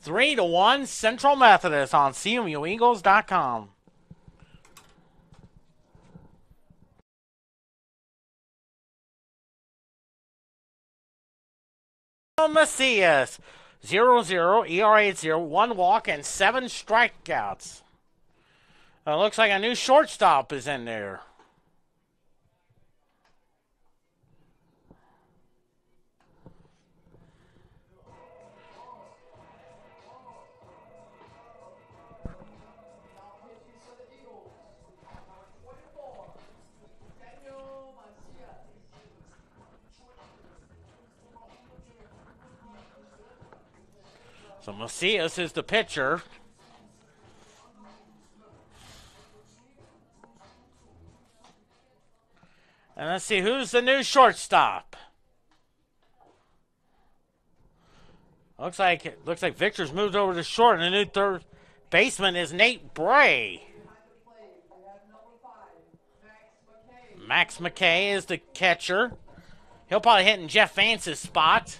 3-1 Central Methodist on CMUEagles.com. Macias, 0-0, ERA at 0, 1 walk and 7 strikeouts. Looks like a new shortstop is in there. So Macias is the pitcher. And let's see, who's the new shortstop? Looks like Victor's moved over to short, and the new third baseman is Nate Bray. Max McKay is the catcher. He'll probably hit in Jeff Vance's spot.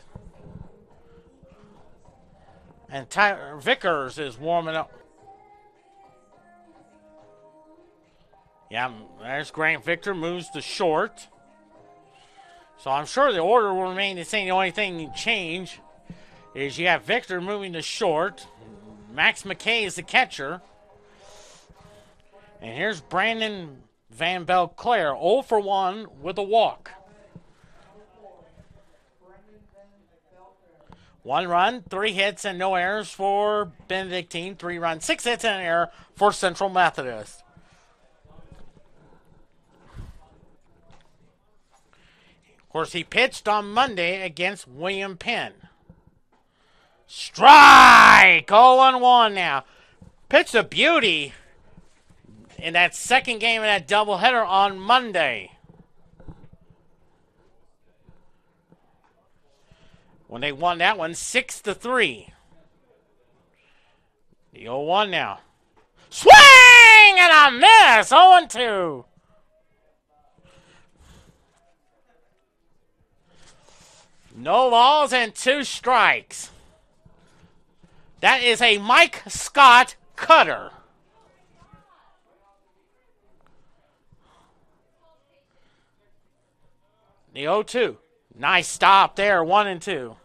And Tyler Vickers is warming up. Yeah, there's Grant Victor, moves to short. So I'm sure the order will remain the same. The only thing you change is you have Victor moving to short. Max McKay is the catcher. And here's Brandon Van Belclair, 0 for 1 with a walk. 1 run, 3 hits, and no errors for Benedictine. 3 runs, 6 hits, and an error for Central Methodist. Of course, he pitched on Monday against William Penn. Strike! 0-1 now. Pitched a beauty in that second game of that doubleheader on Monday, when they won that one 6-3. The 0-1 now. Swing and a miss! 0-2. No balls and 2 strikes. That is a Mike Scott cutter. The 0-2. Nice stop there, 1-2.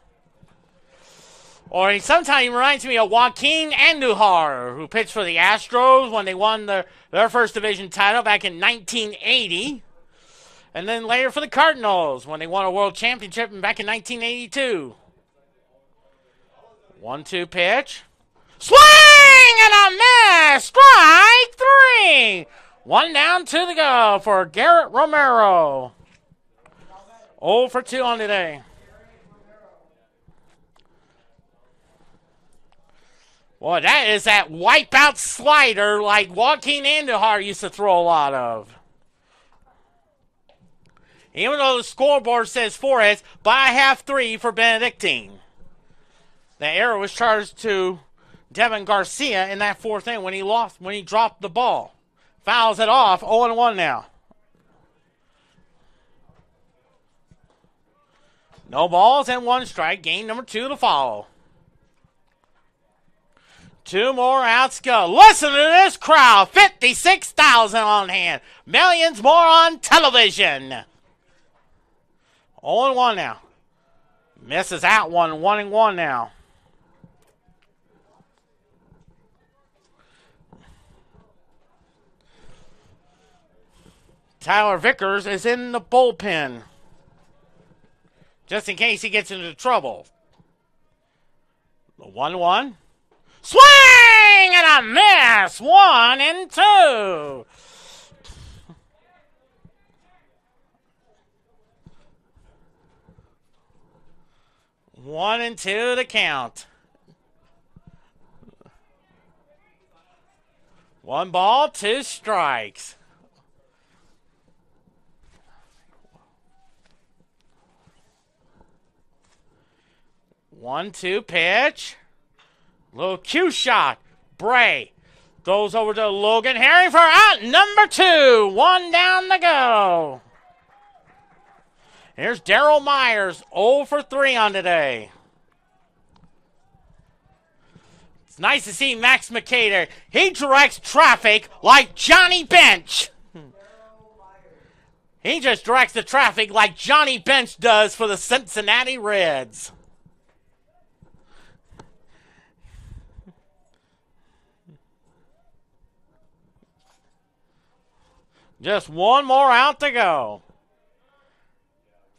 Or sometimes he reminds me of Joaquin Andujar, who pitched for the Astros when they won their first division title back in 1980. And then later for the Cardinals when they won a world championship back in 1982. 1-2 pitch. Swing and a miss! Strike 3! 1 down, 2 to go for Garrett Romero. 0 for 2 on today. Boy, that is that wipeout slider like Joaquin Andujar used to throw a lot of. Even though the scoreboard says 4 hits, but I have 3 for Benedictine. The error was charged to Devin Garcia in that 4th inning when he dropped the ball. Fouls it off, 0-1 now. No balls and 1 strike. Game number 2 to follow. 2 more outs go. Listen to this crowd. 56,000 on hand. Millions more on television. 0-1 now. Misses out 1-1 now. Tyler Vickers is in the bullpen, just in case he gets into trouble. The 1-1. Swing and a miss! 1-2. One and 2 to count. 1 ball, 2 strikes. 1-2 pitch. Little cue shot. Bray goes over to Logan Herring for out number 2. 1 down to go. Here's Darryl Myers, 0 for 3 on today. It's nice to see Max McKay there. He directs traffic like Johnny Bench. He just directs the traffic like Johnny Bench does for the Cincinnati Reds. Just 1 more out to go.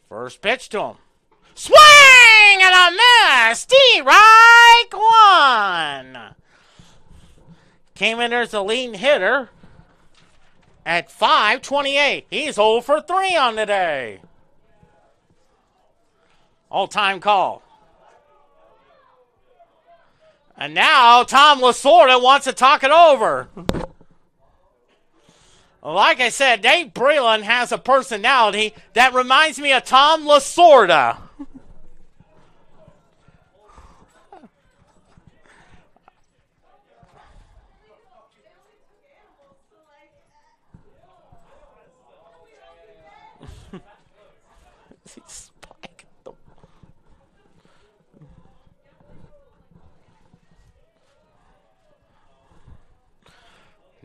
First pitch to him. Swing and a miss! Strike 1. Came in there as the leading hitter at 528. He's 0 for 3 on the day. All-time call. And now Tom Lasorda wants to talk it over. Like I said, Dave Breland has a personality that reminds me of Tom Lasorda.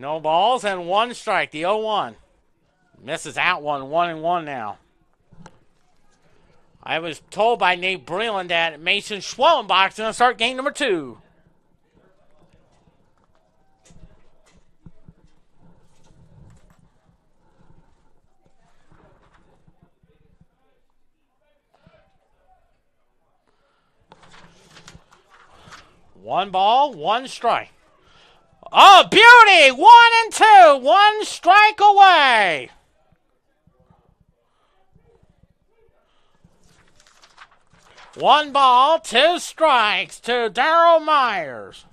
No balls and 1 strike. The 0-1. Misses out 1-1 now. I was told by Nate Breland that Mason Schwellenbach's going to start game number 2. One ball, 1 strike. Oh, beauty! 1 and 2. 1 strike away. One ball, 2 strikes to Darryl Myers.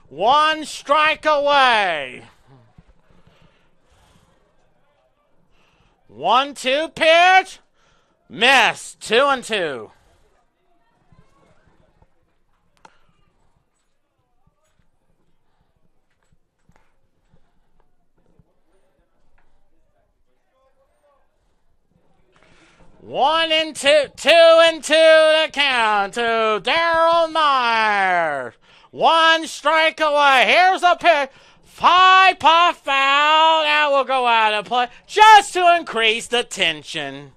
1 strike away. 1-2 pitch. Miss. 2-2. One and two, 2-2 to count to Darryl Myers. 1 strike away. Here's a pitch. 5-pop foul. That will go out of play just to increase the tension.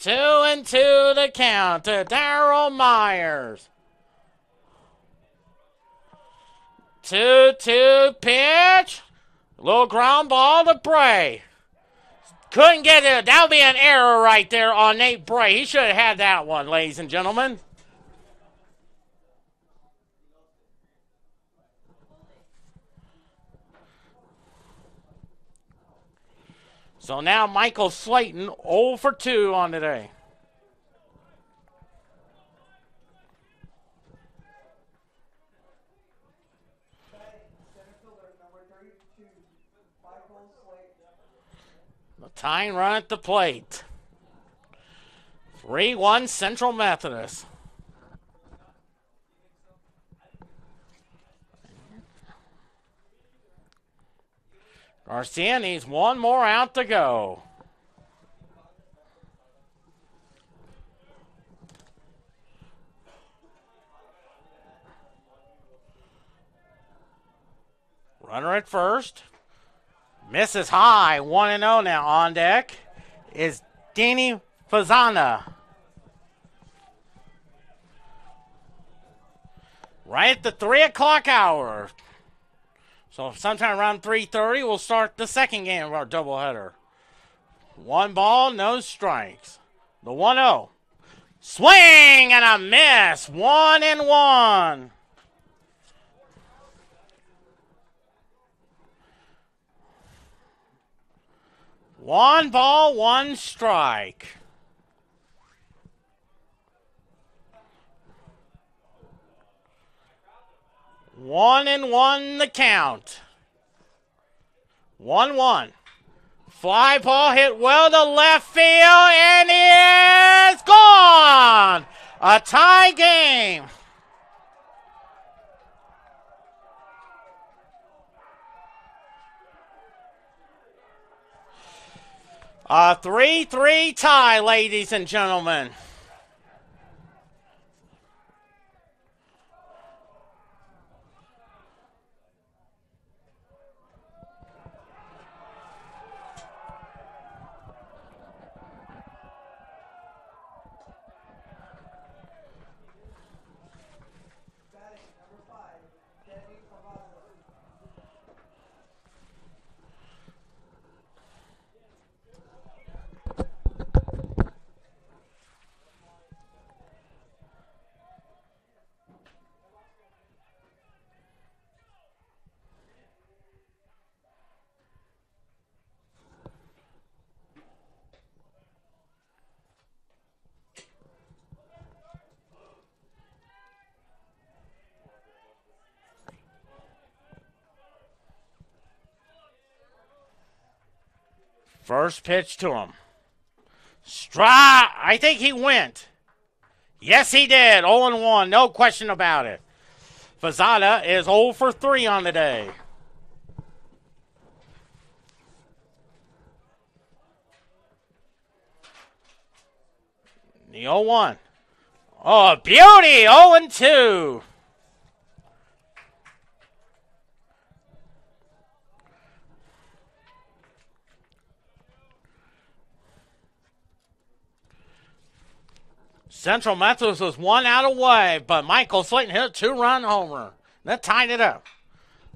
Two and two to count to Darryl Myers. 2-2 pitch. Little ground ball to Bray. Couldn't get it. That would be an error right there on Nate Bray. He should have had that one, ladies and gentlemen. So now Michael Slayton 0 for 2 on today. The tying run at the plate. 3-1 Central Methodist. Garcia needs 1 more out to go. Runner at first. Misses high. 1-0 now. On deck is Danny Fazana. Right at the 3 o'clock hour. So sometime around 3:30, we'll start the second game of our doubleheader. 1 ball, no strikes. The 1-0. Swing and a miss. 1-1. One ball, 1 strike. One and one the count. 1-1. Fly ball hit well to left field, and it's gone. A tie game. A 3-3 tie, ladies and gentlemen. First pitch to him. Strike. I think he went. Yes, he did. 0-1. No question about it. Fazada is 0 for 3 on the day. The 0-1. Oh, beauty! 0-2. Central Methodist was 1 out away, but Michael Slayton hit a 2-run homer. That tied it up.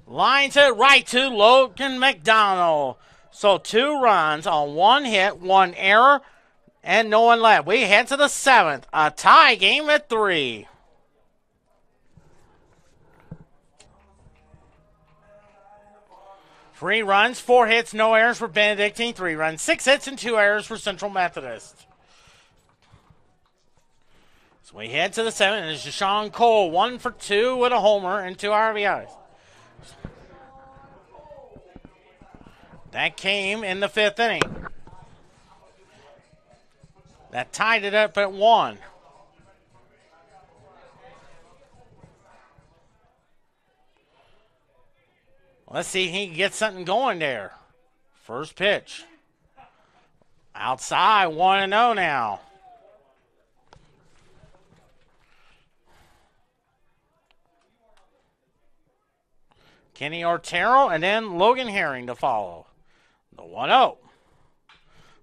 Lines it right to Logan McDonald. So 2 runs on 1 hit, 1 error, and no one left. We head to the 7th. A tie game at 3. Three runs, 4 hits, no errors for Benedictine. 3 runs, 6 hits, and 2 errors for Central Methodist. So we head to the 7th, and it's Deshaun Cole, 1 for 2 with a homer and 2 RBIs. That came in the 5th inning. That tied it up at 1. Let's see if he can get something going there. First pitch. Outside, 1-0 now. Kenny Otero and then Logan Herring to follow. The 1-0.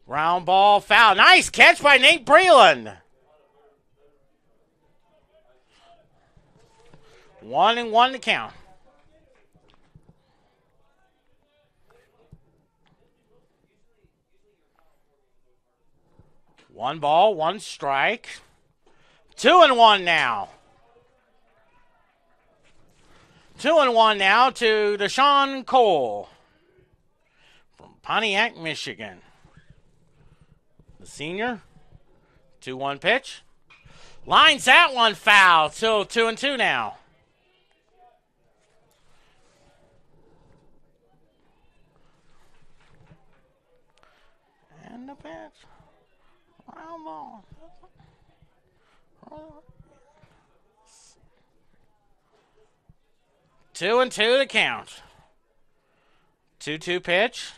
Ground ball foul. Nice catch by Nate Breland. 1-1 to count. One ball, 1 strike. 2-1 now. 2-1 now to Deshaun Cole from Pontiac, Michigan. The senior. 2-1 pitch. Lines that one foul. So 2-2 now. And the pitch. Round ball. 2-2 to count. 2-2 pitch.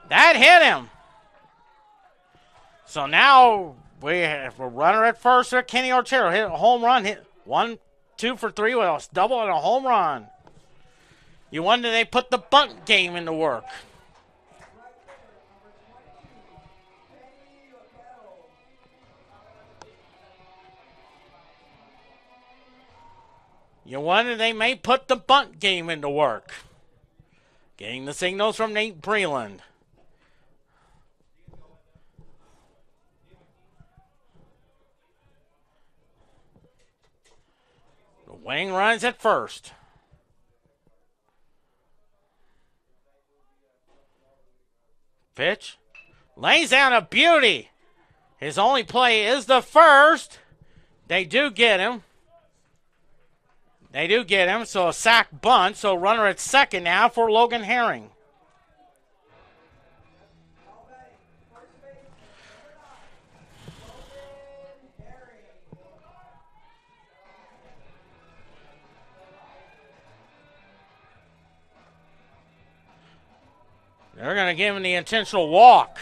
That hit him. So now we have a runner at first there. Kenny Otero hit a home run. Hit 1, 2 for 3 with a double and a home run. You wonder they put the bunt game into work. You wonder they may put the bunt game into work. Getting the signals from Nate Breland. The winning runs at first. Pitch. Lays down a beauty. His only play is the first. They do get him. They do get him, so a sack bunt. So runner at second now for Logan Herring. They're going to give him the intentional walk.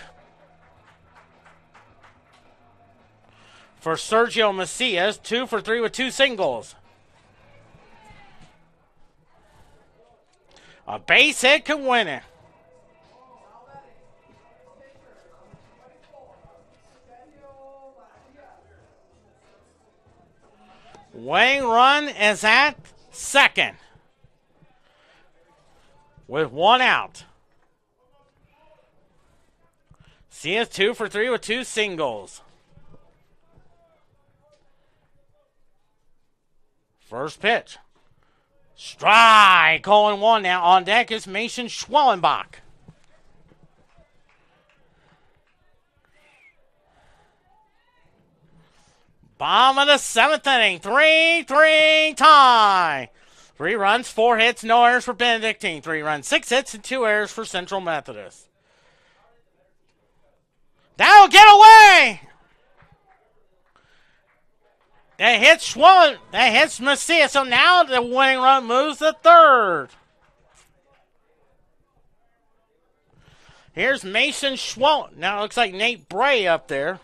For Sergio Macias, 2 for 3 with 2 singles. A base hit could win it. Winning run is at second. With 1 out. Macias 2 for 3 with 2 singles. First pitch. Strike. 0-1 now. On deck is Mason Schwellenbach. Bottom of the 7th inning. 3-3 tie. 3 runs, 4 hits, no errors for Benedictine. 3 runs, 6 hits, and 2 errors for Central Methodist. That'll get away. That hits Macias. So now the winning run moves to third. Here's Mason Schwallen. Now it looks like Nate Bray up there.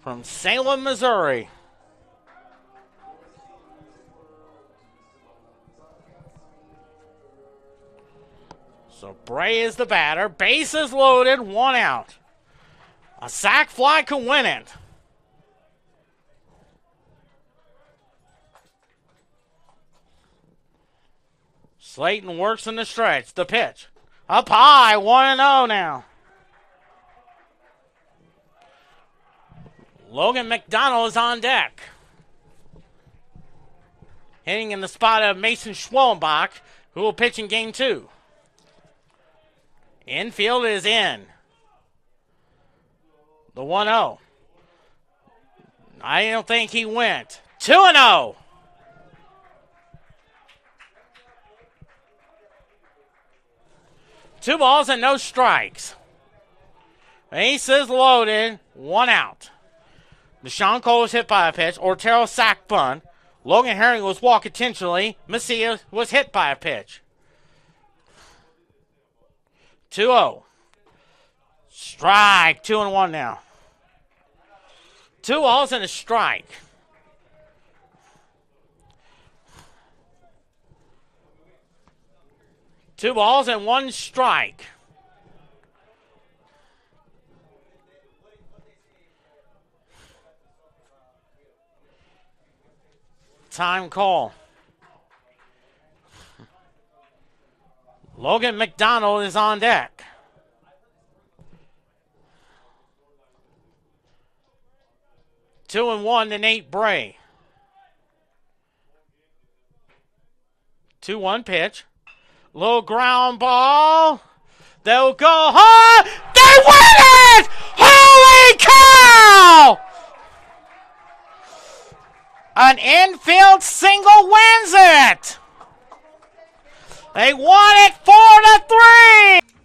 from Salem, Missouri. So Bray is the batter. Bases loaded, 1 out. A sac fly could win it. Slayton works in the stretch. The pitch. Up high, 1-0 now. Logan McDonald is on deck. Hitting in the spot of Mason Schwellenbach, who will pitch in game 2. Infield is in. The 1-0. I don't think he went. 2-0. Two balls and no strikes. Bases loaded, 1 out. Deshaun Cole was hit by a pitch. Ortero sack bunt. Logan Herring was walked intentionally. Messia was hit by a pitch. 2-0. Strike. 2-1 now. 2 balls and a strike. Two balls and 1 strike. Time call. Logan McDonald is on deck. Two and 1 to Nate Bray. 2-1 pitch. Little ground ball. They'll go high. They win it! Holy cow! An infield single wins it. They won it 4-3.